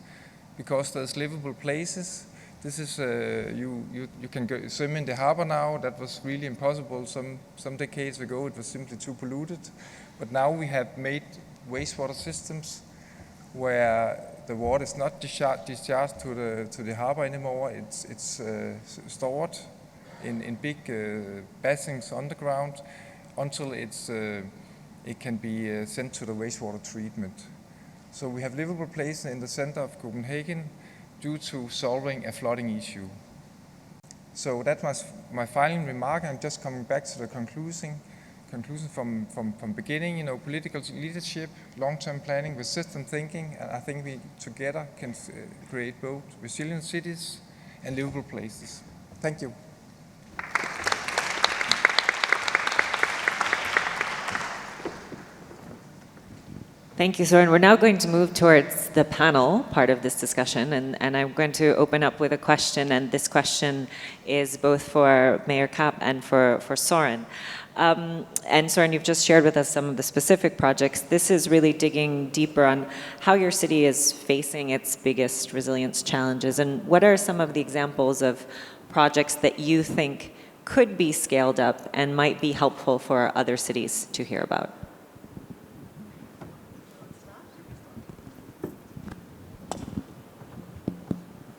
because there's livable places. This is you can go swim in the harbor now. That was really impossible some decades ago. It was simply too polluted. But now we have made wastewater systems where the water is not discharged to the harbor anymore. It's stored in big basins underground until it can be sent to the wastewater treatment. So we have livable places in the center of Copenhagen due to solving a flooding issue. So that was my final remark. I'm just coming back to the conclusion from beginning, political leadership, long-term planning with system thinking, and I think we together can create both resilient cities and livable places. Thank you. Thank you, Søren. We're now going to move towards the panel part of this discussion, and I'm going to open up with a question, and this question is both for Mayor Kapp and for Søren. And Søren, you've just shared with us some of the specific projects. This is really digging deeper on how your city is facing its biggest resilience challenges, and what are some of the examples of projects that you think could be scaled up and might be helpful for other cities to hear about?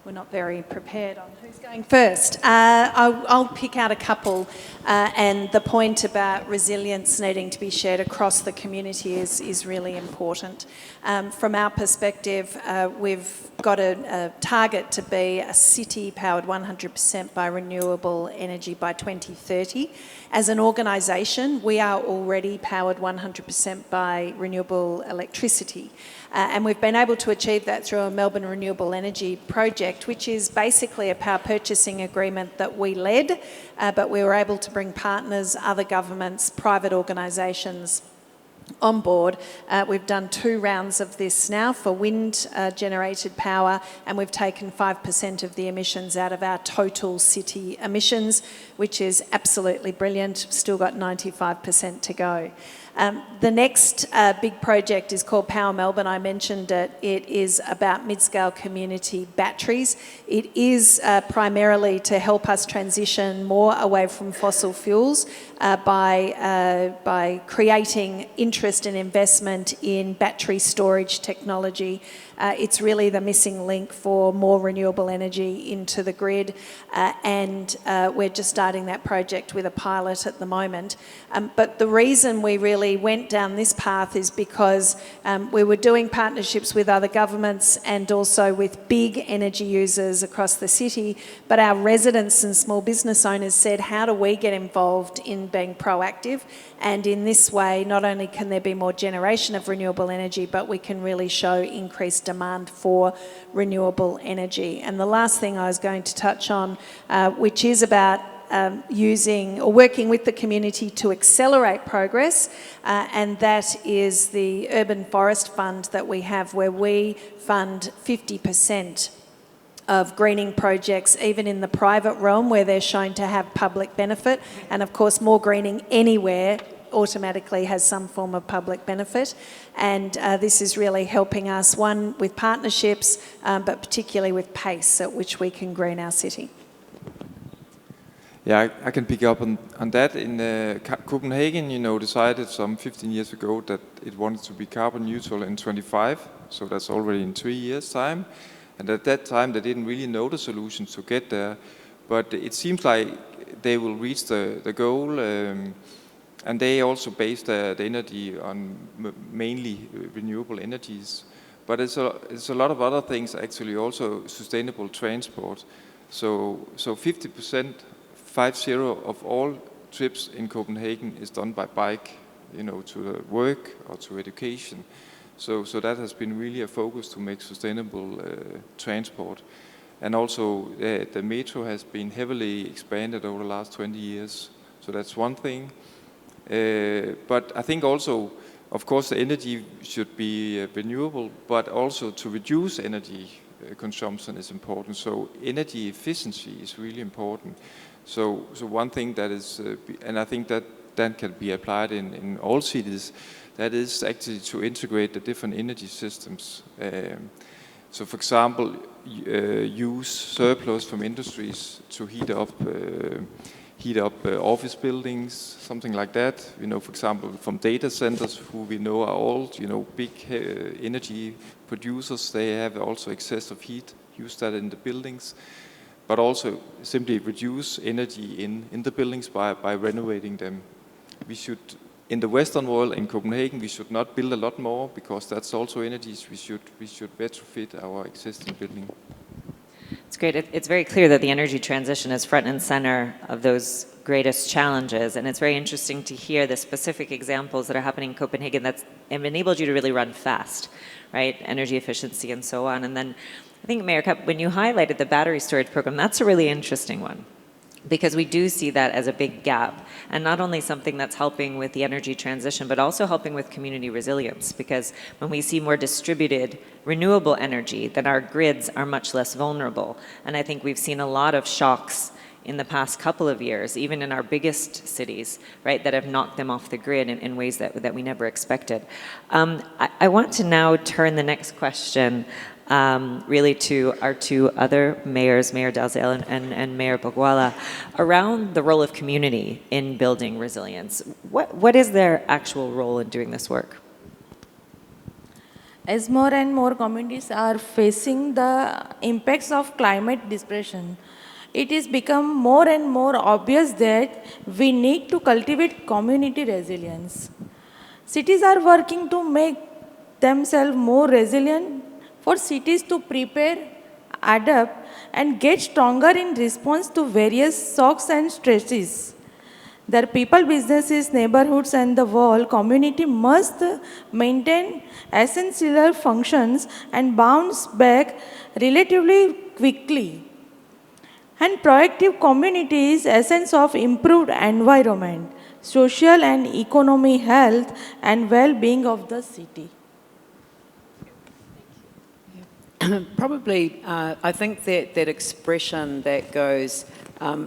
We're not very prepared on who's Who's going first? I'll pick out a couple, and the point about resilience needing to be shared across the community is really important. From our perspective, we've got a target to be a city powered 100% by renewable energy by 2030. As an organisation, we are already powered 100% by renewable electricity. And we've been able to achieve that through a Melbourne Renewable Energy project, which is basically a power purchasing agreement that we led, but we were able to bring partners, other governments, private organisations on board. We've done 2 rounds of this now for wind generated power, and we've taken 5% of the emissions out of our total city emissions, which is absolutely brilliant. Still got 95% to go. The next big project is called Power Melbourne. I mentioned it. It is about mid-scale community batteries. It is primarily to help us transition more away from fossil fuels by creating interest and investment in battery storage technology. It's really the missing link for more renewable energy into the grid, and we're just starting that project with a pilot at the moment. But the reason we really went down this path is because we were doing partnerships with other governments and also with big energy users across the city, but our residents and small business owners said, how do we get involved in being proactive? And in this way, not only can there be more generation of renewable energy, but we can really show increased demand for renewable energy. And the last thing I was going to touch on, which is about using or working with the community to accelerate progress, and that is the Urban Forest Fund that we have, where we fund 50% of greening projects, even in the private realm where they're shown to have public benefit. And of course, more greening anywhere automatically has some form of public benefit. And this is really helping us, one, with partnerships, but particularly with pace at which we can green our city. Yeah, I can pick up on that. In Copenhagen, decided some 15 years ago that it wanted to be carbon neutral in 25, so that's already in 3 years' time. And at that time, they didn't really know the solutions to get there, but it seems like they will reach the goal, and they also base the energy on mainly renewable energies. But it's a lot of other things, actually, also sustainable transport. So 50%, 50 of all trips in Copenhagen is done by bike, to the work or to education. So that has been really a focus to make sustainable transport. And also the metro has been heavily expanded over the last 20 years. So that's one thing. But I think also, of course, the energy should be renewable, but also to reduce energy consumption is important. So energy efficiency is really important. So one thing that is, and I think that can be applied in all cities, that is actually to integrate the different energy systems. So for example, use surplus from industries to heat up office buildings, something like that. For example, from data centers, who we know are all, big energy producers, they have also excess of heat, use that in the buildings, but also simply reduce energy in the buildings by renovating them. We should, in the Western world, in Copenhagen, we should not build a lot more, because that's also energies. We should retrofit our existing building. It's great. It's very clear that the energy transition is front and center of those greatest challenges, and it's very interesting to hear the specific examples that are happening in Copenhagen that's enabled you to really run fast, right? Energy efficiency and so on. And then I think, Mayor Kapp, when you highlighted the battery storage program, that's a really interesting one, because we do see that as a big gap, and not only something that's helping with the energy transition, but also helping with community resilience, because when we see more distributed renewable energy, then our grids are much less vulnerable. And I think we've seen a lot of shocks in the past couple of years, even in our biggest cities, right, that have knocked them off the grid in ways that we never expected. I want to now turn the next question really to our 2 other mayors, Mayor Dalziel and Mayor Bogwala, around the role of community in building resilience. What is their actual role in doing this work? As more and more communities are facing the impacts of climate depression, it is become more and more obvious that we need to cultivate community resilience. Cities are working to make themselves more resilient. For cities to prepare, adapt, and get stronger in response to various shocks and stresses. Their people, businesses, neighborhoods, and the world community must maintain essential functions and bounce back relatively quickly. And proactive community is essence of improved environment, social and economic health, and well-being of the city. Probably, I think that expression that goes,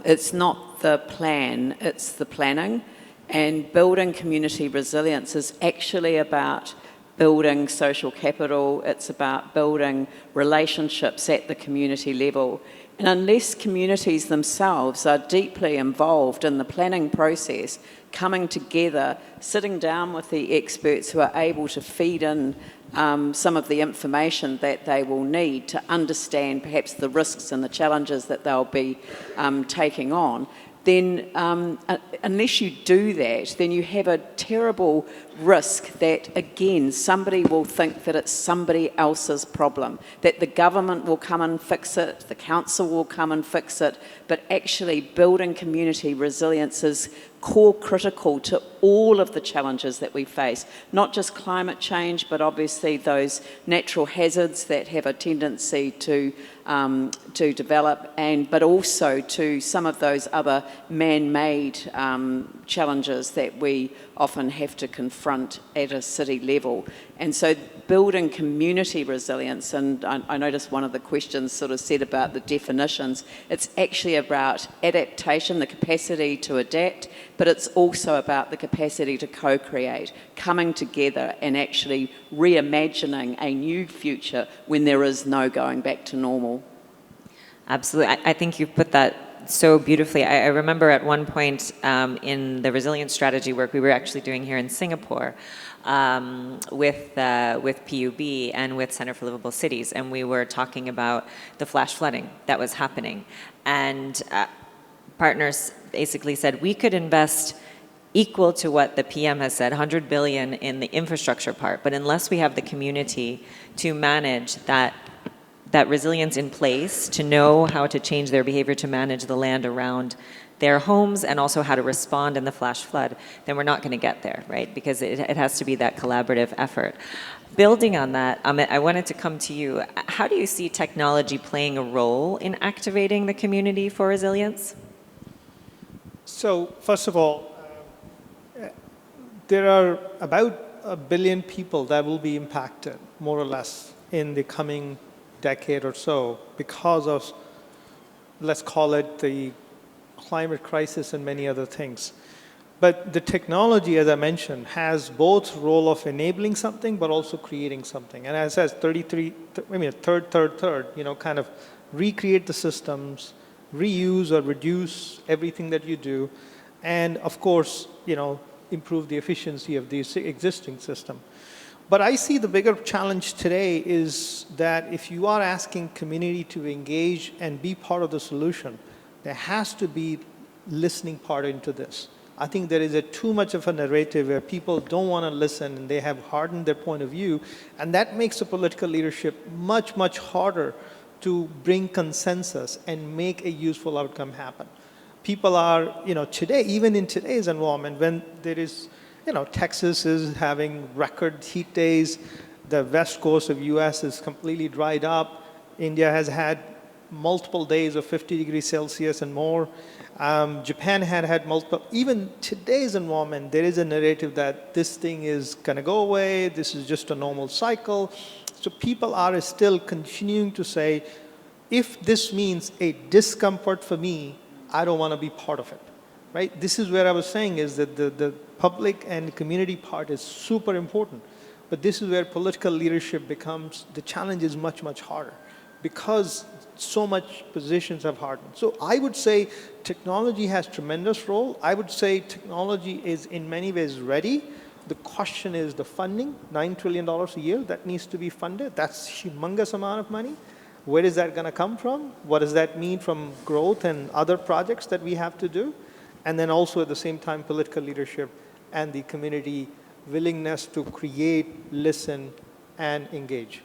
it's not the plan, it's the planning. And building community resilience is actually about building social capital, it's about building relationships at the community level. And unless communities themselves are deeply involved in the planning process, coming together, sitting down with the experts who are able to feed in some of the information that they will need to understand perhaps the risks and the challenges that they'll be taking on, then unless you do that, then you have a terrible risk that, again, somebody will think that it's somebody else's problem, that the government will come and fix it, the council will come and fix it, but actually building community resilience is core critical to all of the challenges that we face, not just climate change, but obviously those natural hazards that have a tendency to develop, but also to some of those other man-made challenges that we often have to confront at a city level. And so building community resilience, and I noticed one of the questions sort of said about the definitions, it's actually about adaptation, the capacity to adapt, but it's also about the capacity to co-create, coming together and actually reimagining a new future when there is no going back to normal. Absolutely. I think you've put that so beautifully. I remember at one point in the resilience strategy work we were actually doing here in Singapore with PUB and with Center for Livable Cities, and we were talking about the flash flooding that was happening. And partners basically said we could invest equal to what the PM has said, 100 billion in the infrastructure part, but unless we have the community to manage that resilience in place, to know how to change their behavior to manage the land around their homes and also how to respond in the flash flood, then we're not going to get there, right? Because it has to be that collaborative effort. Building on that, Amit, I wanted to come to you. How do you see technology playing a role in activating the community for resilience? So, first of all, there are about 1 billion people that will be impacted, more or less, in the coming decade or so because of, let's call it, the climate crisis and many other things. But the technology, as I mentioned, has both role of enabling something but also creating something. And as I said, third, kind of recreate the systems, reuse or reduce everything that you do, and of course, improve the efficiency of the existing system. But I see the bigger challenge today is that if you are asking community to engage and be part of the solution, there has to be listening part into this. I think there is too much of a narrative where people don't want to listen and they have hardened their point of view, and that makes the political leadership much, much harder to bring consensus and make a useful outcome happen. People are, today, even in today's environment, when there is, Texas is having record heat days, the west coast of US is completely dried up, India has had multiple days of 50 degrees Celsius and more, Japan had multiple, even today's environment, there is a narrative that this thing is going to go away, this is just a normal cycle. So people are still continuing to say, if this means a discomfort for me, I don't want to be part of it, right? This is where I was saying is that the public and community part is super important. But this is where political leadership becomes, the challenge is much, much harder because so much positions have hardened. So I would say technology has tremendous role. I would say technology is in many ways ready. The question is the funding, $9 trillion a year, that needs to be funded. That's a humongous amount of money. Where is that going to come from? What does that mean from growth and other projects that we have to do? And then also at the same time, political leadership and the community willingness to create, listen, and engage.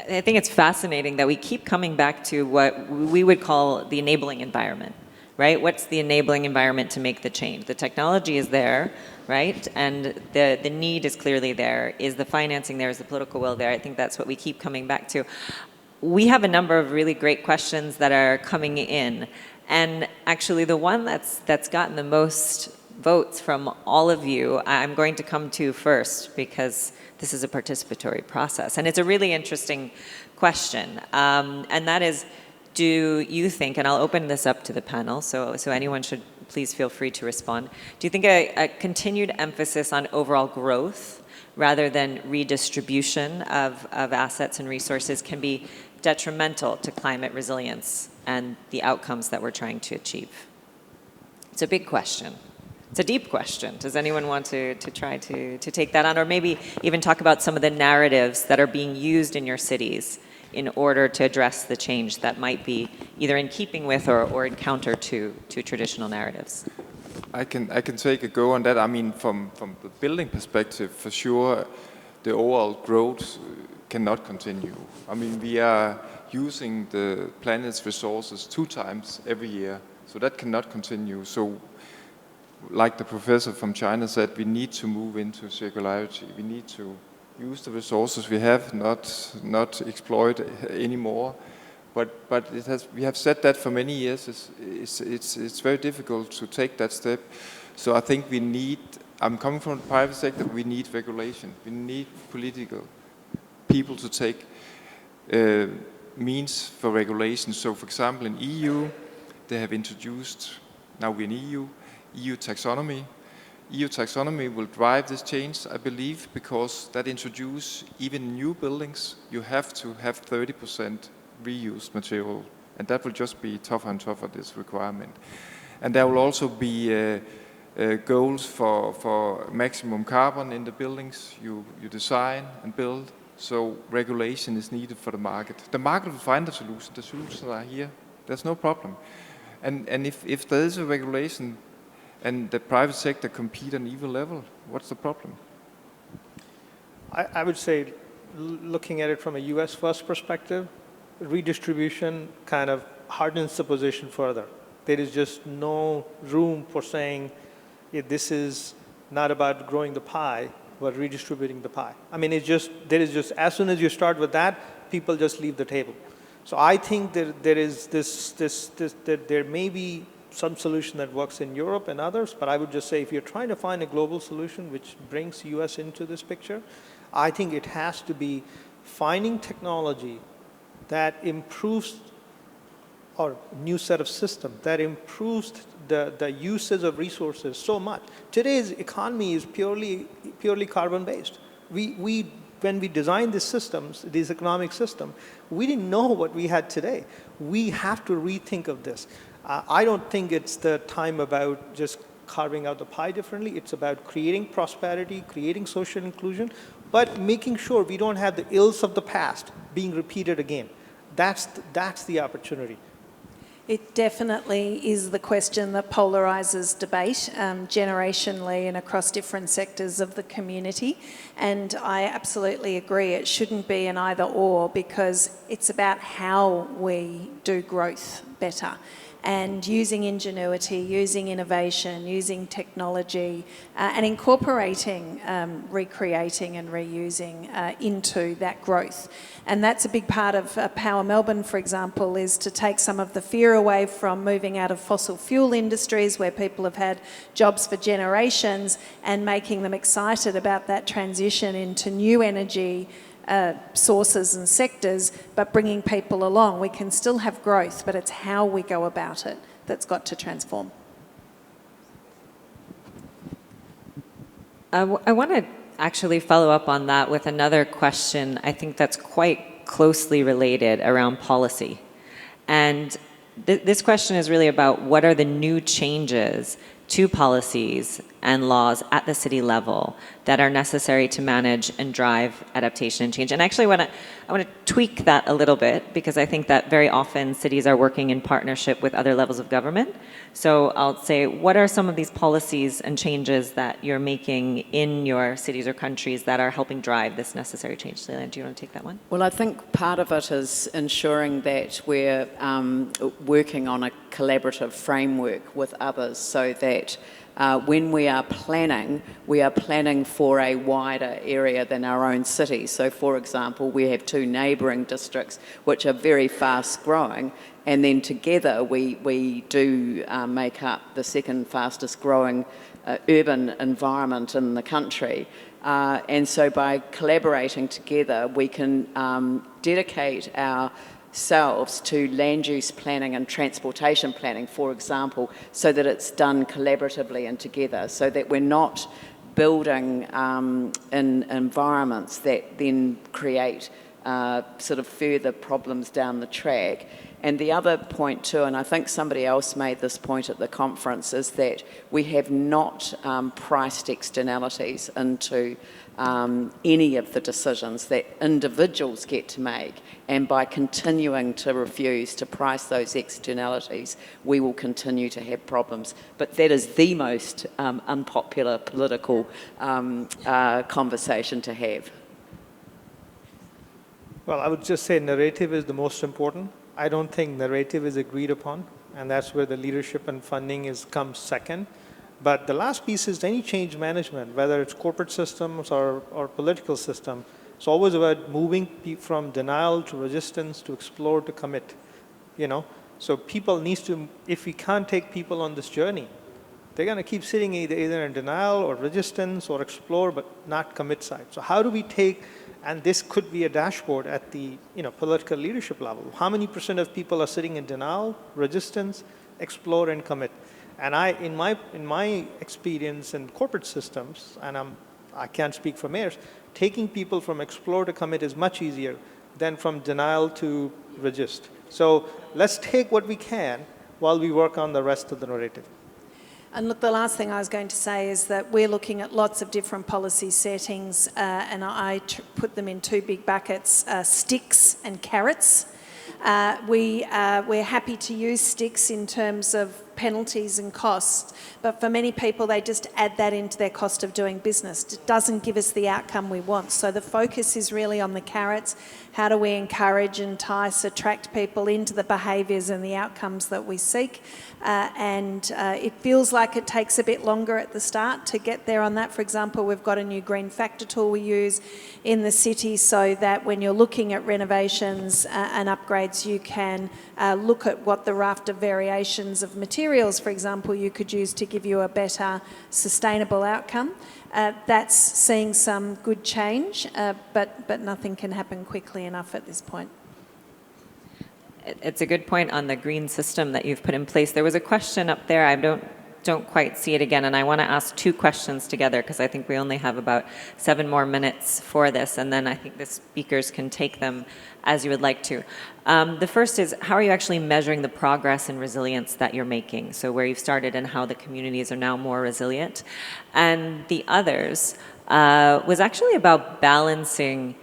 I think it's fascinating that we keep coming back to what we would call the enabling environment, right? What's the enabling environment to make the change? The technology is there, right? And the need is clearly there. Is the financing there? Is the political will there? I think that's what we keep coming back to. We have a number of really great questions that are coming in. And actually the one that's gotten the most votes from all of you, I'm going to come to first because this is a participatory process. And it's a really interesting question. And that is, do you think, and I'll open this up to the panel, so anyone should please feel free to respond. Do you think a continued emphasis on overall growth rather than redistribution of assets and resources can be detrimental to climate resilience and the outcomes that we're trying to achieve? It's a big question. It's a deep question. Does anyone want to try to take that on? Or maybe even talk about some of the narratives that are being used in your cities in order to address the change that might be either in keeping with or in counter to traditional narratives? I can take a go on that. I mean, from the building perspective, for sure, the overall growth cannot continue. I mean, we are using the planet's resources 2 times every year, so that cannot continue. So, like the professor from China said, we need to move into circularity. We need to use the resources we have, not exploit anymore. But we have said that for many years. It's very difficult to take that step. So I think we need. I'm coming from the private sector. We need regulation. We need political people to take means for regulation. So, for example, in EU, they have introduced. Now we're in EU taxonomy. EU taxonomy will drive this change, I believe, because that introduces even new buildings, you have to have 30% reused material, and that will just be tougher and tougher, this requirement. And there will also be goals for maximum carbon in the buildings you design and build, so regulation is needed for the market. The market will find the solutions are here, there's no problem. And if there is a regulation, and the private sector compete on even level, what's the problem? I would say, looking at it from a US first perspective, redistribution kind of hardens the position further. There is just no room for saying, this is not about growing the pie, but redistributing the pie. I mean, there is just, as soon as you start with that, people just leave the table. So I think there is there may be some solution that works in Europe and others, but I would just say if you're trying to find a global solution which brings US into this picture, I think it has to be finding technology that improves or new set of systems that improves the usage of resources so much. Today's economy is purely carbon based. When we designed these systems, these economic systems, we didn't know what we had today. We have to rethink of this. I don't think it's the time about just carving out the pie differently. It's about creating prosperity, creating social inclusion, but making sure we don't have the ills of the past being repeated again. That's the opportunity. It definitely is the question that polarises debate generationally and across different sectors of the community. And I absolutely agree, it shouldn't be an either or, because it's about how we do growth better. And using ingenuity, using innovation, using technology, and incorporating, recreating and reusing into that growth. And that's a big part of Power Melbourne, for example, is to take some of the fear away from moving out of fossil fuel industries where people have had jobs for generations and making them excited about that transition into new energy sources and sectors, but bringing people along. We can still have growth, but it's how we go about it that's got to transform. I want to actually follow up on that with another question I think that's quite closely related around policy. And this question is really about what are the new changes to policies and laws at the city level that are necessary to manage and drive adaptation and change. And actually I want to tweak that a little bit, because I think that very often cities are working in partnership with other levels of government. So I'll say, what are some of these policies and changes that you're making in your cities or countries that are helping drive this necessary change? Leland, do you want to take that one? Well, I think part of it is ensuring that we're working on a collaborative framework with others, so that when we are planning for a wider area than our own city. So, for example, we have 2 neighbouring districts which are very fast growing, and then together we do make up the second fastest growing urban environment in the country. And so by collaborating together, we can dedicate ourselves to land use planning and transportation planning, for example, so that it's done collaboratively and together, so that we're not building in environments that then create sort of further problems down the track. And the other point too, and I think somebody else made this point at the conference, is that we have not priced externalities into any of the decisions that individuals get to make. And by continuing to refuse to price those externalities, we will continue to have problems. But that is the most unpopular political conversation to have. Well, I would just say narrative is the most important. I don't think narrative is agreed upon, and that's where the leadership and funding comes second. But the last piece is any change management, whether it's corporate systems or political system. It's always about moving from denial to resistance to explore to commit. So people need to. If we can't take people on this journey, they're going to keep sitting either in denial or resistance or explore, but not commit side. So how do we take? And this could be a dashboard at the political leadership level. How many % of people are sitting in denial, resistance, explore, and commit? And in my experience in corporate systems, and I can't speak for mayors, taking people from explore to commit is much easier than from denial to resist. So let's take what we can while we work on the rest of the narrative. And look, the last thing I was going to say is that we're looking at lots of different policy settings, and I put them in 2 big buckets, sticks and carrots. We're happy to use sticks in terms of penalties and costs, but for many people they just add that into their cost of doing business. It doesn't give us the outcome we want. So the focus is really on the carrots. How do we encourage, entice, attract people into the behaviours and the outcomes that we seek? And it feels like it takes a bit longer at the start to get there on that. For example, we've got a new green factor tool we use in the city, so that when you're looking at renovations and upgrades, you can look at what the raft of variations of materials, for example, you could use to give you a better sustainable outcome. That's seeing some good change, but nothing can happen quickly enough at this point. It's a good point on the green system that you've put in place. There was a question up there. I don't quite see it again, and I want to ask 2 questions together, because I think we only have about 7 more minutes for this, and then I think the speakers can take them as you would like to. The first is, how are you actually measuring the progress and resilience that you're making? So where you've started and how the communities are now more resilient. And the others was actually about balancing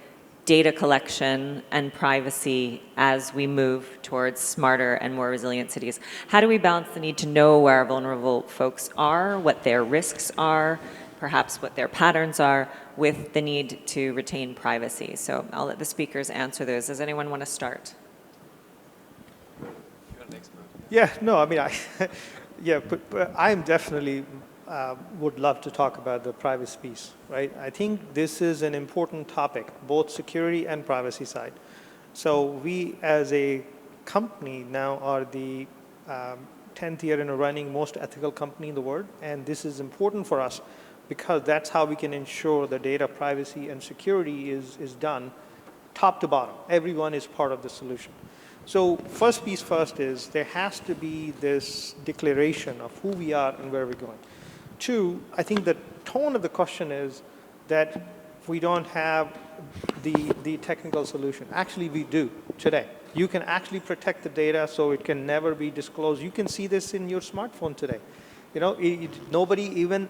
data collection and privacy as we move towards smarter and more resilient cities. How do we balance the need to know where our vulnerable folks are, what their risks are, perhaps what their patterns are, with the need to retain privacy? So I'll let the speakers answer those. Does anyone want to start? Yeah, no, I mean, but I'm definitely would love to talk about the privacy piece, right? I think this is an important topic, both security and privacy side. So we, as a company, now are the 10th year in a running most ethical company in the world, and this is important for us because that's how we can ensure the data privacy and security is done top to bottom. Everyone is part of the solution. So first piece first is there has to be this declaration of who we are and where we're going. 2, I think the tone of the question is that we don't have the technical solution. Actually, we do today. You can actually protect the data so it can never be disclosed. You can see this in your smartphone today. Nobody, even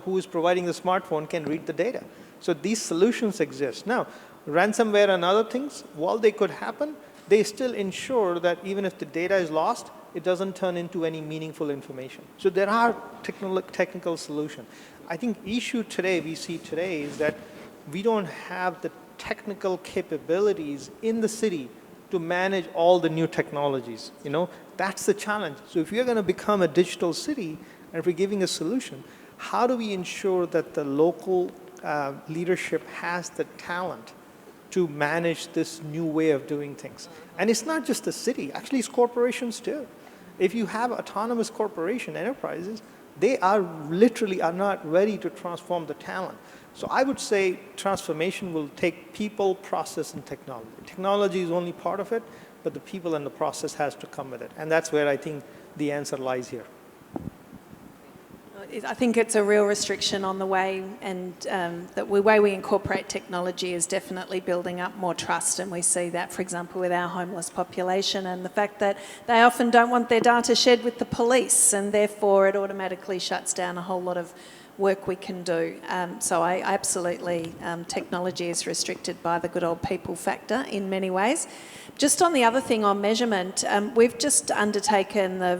who is providing the smartphone, can read the data. So these solutions exist. Now, ransomware and other things, while they could happen, they still ensure that even if the data is lost, it doesn't turn into any meaningful information. So there are technical solutions. I think issue we see today is that we don't have the technical capabilities in the city to manage all the new technologies. That's the challenge. So if you're going to become a digital city, and if we're giving a solution, how do we ensure that the local leadership has the talent to manage this new way of doing things? And it's not just the city, actually it's corporations too. If you have autonomous corporation enterprises, they are not ready to transform the talent. So I would say transformation will take people, process, and technology. Technology is only part of it, but the people and the process has to come with it. And that's where I think the answer lies here. I think it's a real restriction on the way, and the way we incorporate technology is definitely building up more trust, and we see that, for example, with our homeless population and the fact that they often don't want their data shared with the police, and therefore it automatically shuts down a whole lot of work we can do. So I absolutely, technology is restricted by the good old people factor in many ways. Just on the other thing on measurement, we've just undertaken the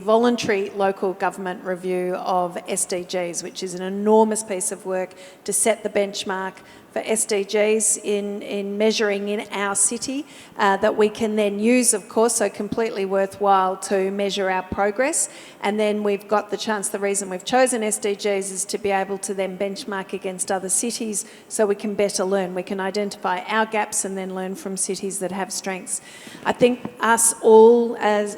voluntary local government review of SDGs, which is an enormous piece of work to set the benchmark for SDGs in measuring in our city that we can then use, of course, so completely worthwhile to measure our progress. And then we've got the chance, the reason we've chosen SDGs is to be able to then benchmark against other cities so we can better learn. We can identify our gaps and then learn from cities that have strengths. I think us all as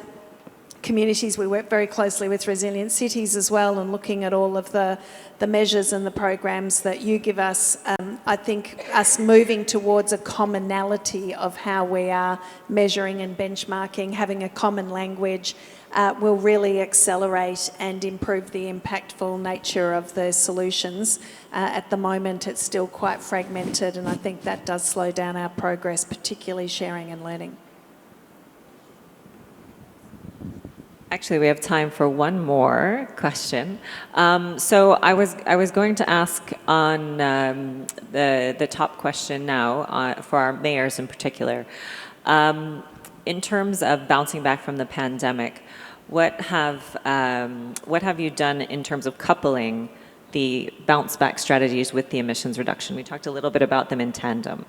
communities, we work very closely with Resilient Cities as well, and looking at all of the measures and the programs that you give us. I think us moving towards a commonality of how we are measuring and benchmarking, having a common language, will really accelerate and improve the impactful nature of the solutions. At the moment, it's still quite fragmented, and I think that does slow down our progress, particularly sharing and learning. Actually, we have time for one more question. So I was going to ask on the top question now for our mayors in particular. In terms of bouncing back from the pandemic, what have you done in terms of coupling the bounce back strategies with the emissions reduction? We talked a little bit about them in tandem.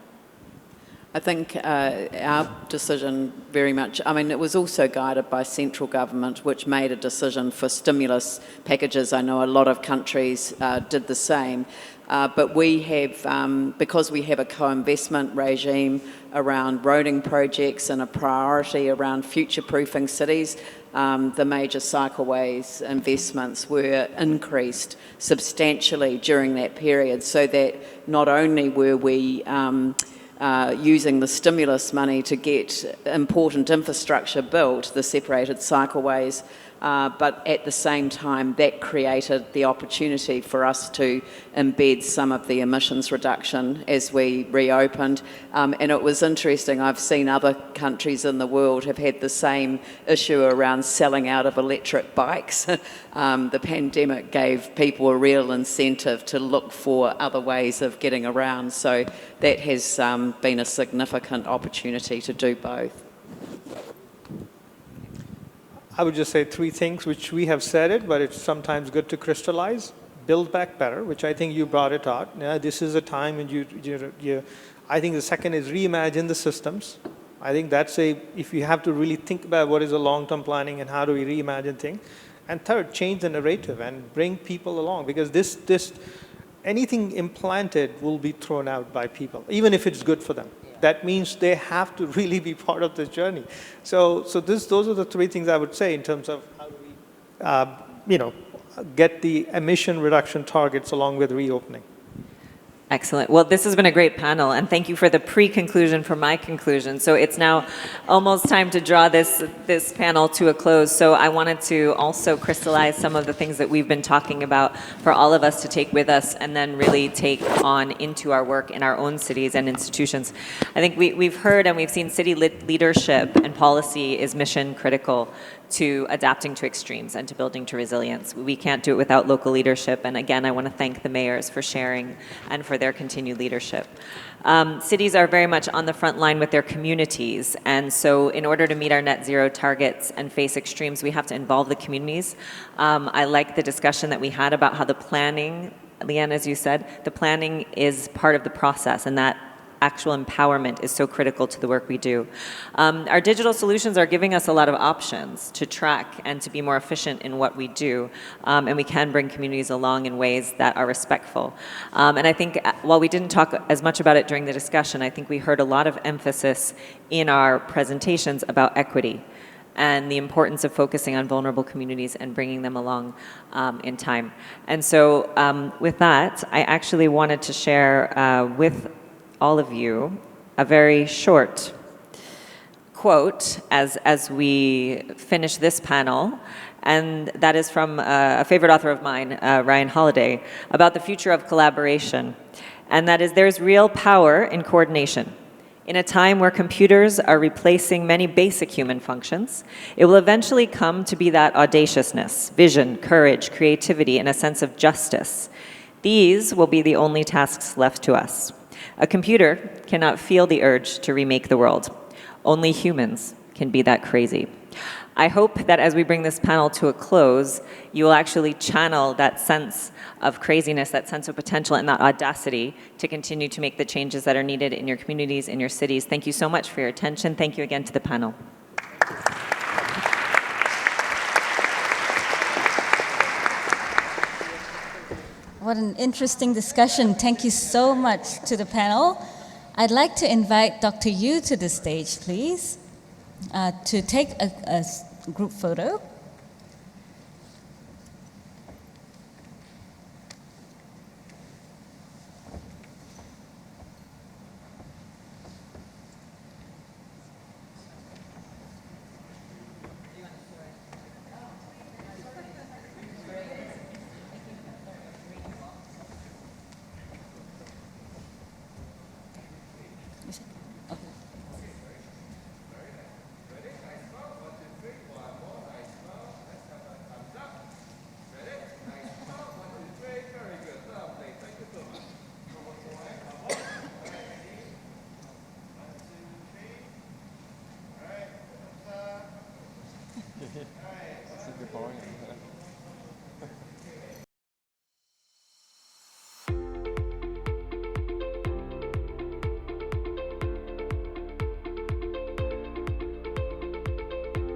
I think our decision very much, it was also guided by central government, which made a decision for stimulus packages. I know a lot of countries did the same, but we have, because we have a co-investment regime around roading projects and a priority around future-proofing cities, the major cycleways investments were increased substantially during that period, so that not only were we using the stimulus money to get important infrastructure built, the separated cycleways, but at the same time that created the opportunity for us to embed some of the emissions reduction as we reopened. And it was interesting, I've seen other countries in the world have had the same issue around selling out of electric bikes. The pandemic gave people a real incentive to look for other ways of getting around, so that has been a significant opportunity to do both. I would just say three things, which we have said it, but it's sometimes good to crystallize. Build back better, which I think you brought it out. Yeah, this is a time when I think the second is reimagine the systems. I think that's if you have to really think about what is the long-term planning and how do we reimagine things. And third, change the narrative and bring people along, because anything implanted will be thrown out by people, even if it's good for them. That means they have to really be part of this journey. So those are the three things I would say in terms of how do we, get the emission reduction targets along with reopening. Excellent. Well, this has been a great panel, and thank you for the pre-conclusion for my conclusion. So it's now almost time to draw this panel to a close. So I wanted to also crystallize some of the things that we've been talking about for all of us to take with us and then really take on into our work in our own cities and institutions. I think we've heard and we've seen city leadership and policy is mission critical to adapting to extremes and to building to resilience. We can't do it without local leadership, and again, I want to thank the mayors for sharing and for their continued leadership. Cities are very much on the front line with their communities, and so in order to meet our net zero targets and face extremes, we have to involve the communities. I like the discussion that we had about how the planning, Leanne, as you said, the planning is part of the process, and that actual empowerment is so critical to the work we do. Our digital solutions are giving us a lot of options to track and to be more efficient in what we do, and we can bring communities along in ways that are respectful. And I think while we didn't talk as much about it during the discussion, I think we heard a lot of emphasis in our presentations about equity and the importance of focusing on vulnerable communities and bringing them along in time. And so with that, I actually wanted to share with all of you a very short quote as we finish this panel, and that is from a favorite author of mine, Ryan Holiday, about the future of collaboration. And that is, there's real power in coordination. In a time where computers are replacing many basic human functions, it will eventually come to be that audaciousness, vision, courage, creativity, and a sense of justice. These will be the only tasks left to us. A computer cannot feel the urge to remake the world. Only humans can be that crazy. I hope that as we bring this panel to a close, you will actually channel that sense of craziness, that sense of potential, and that audacity to continue to make the changes that are needed in your communities, in your cities. Thank you so much for your attention. Thank you again to the panel. What an interesting discussion. Thank you so much to the panel. I'd like to invite Dr. Yu to the stage, please, to take a group photo.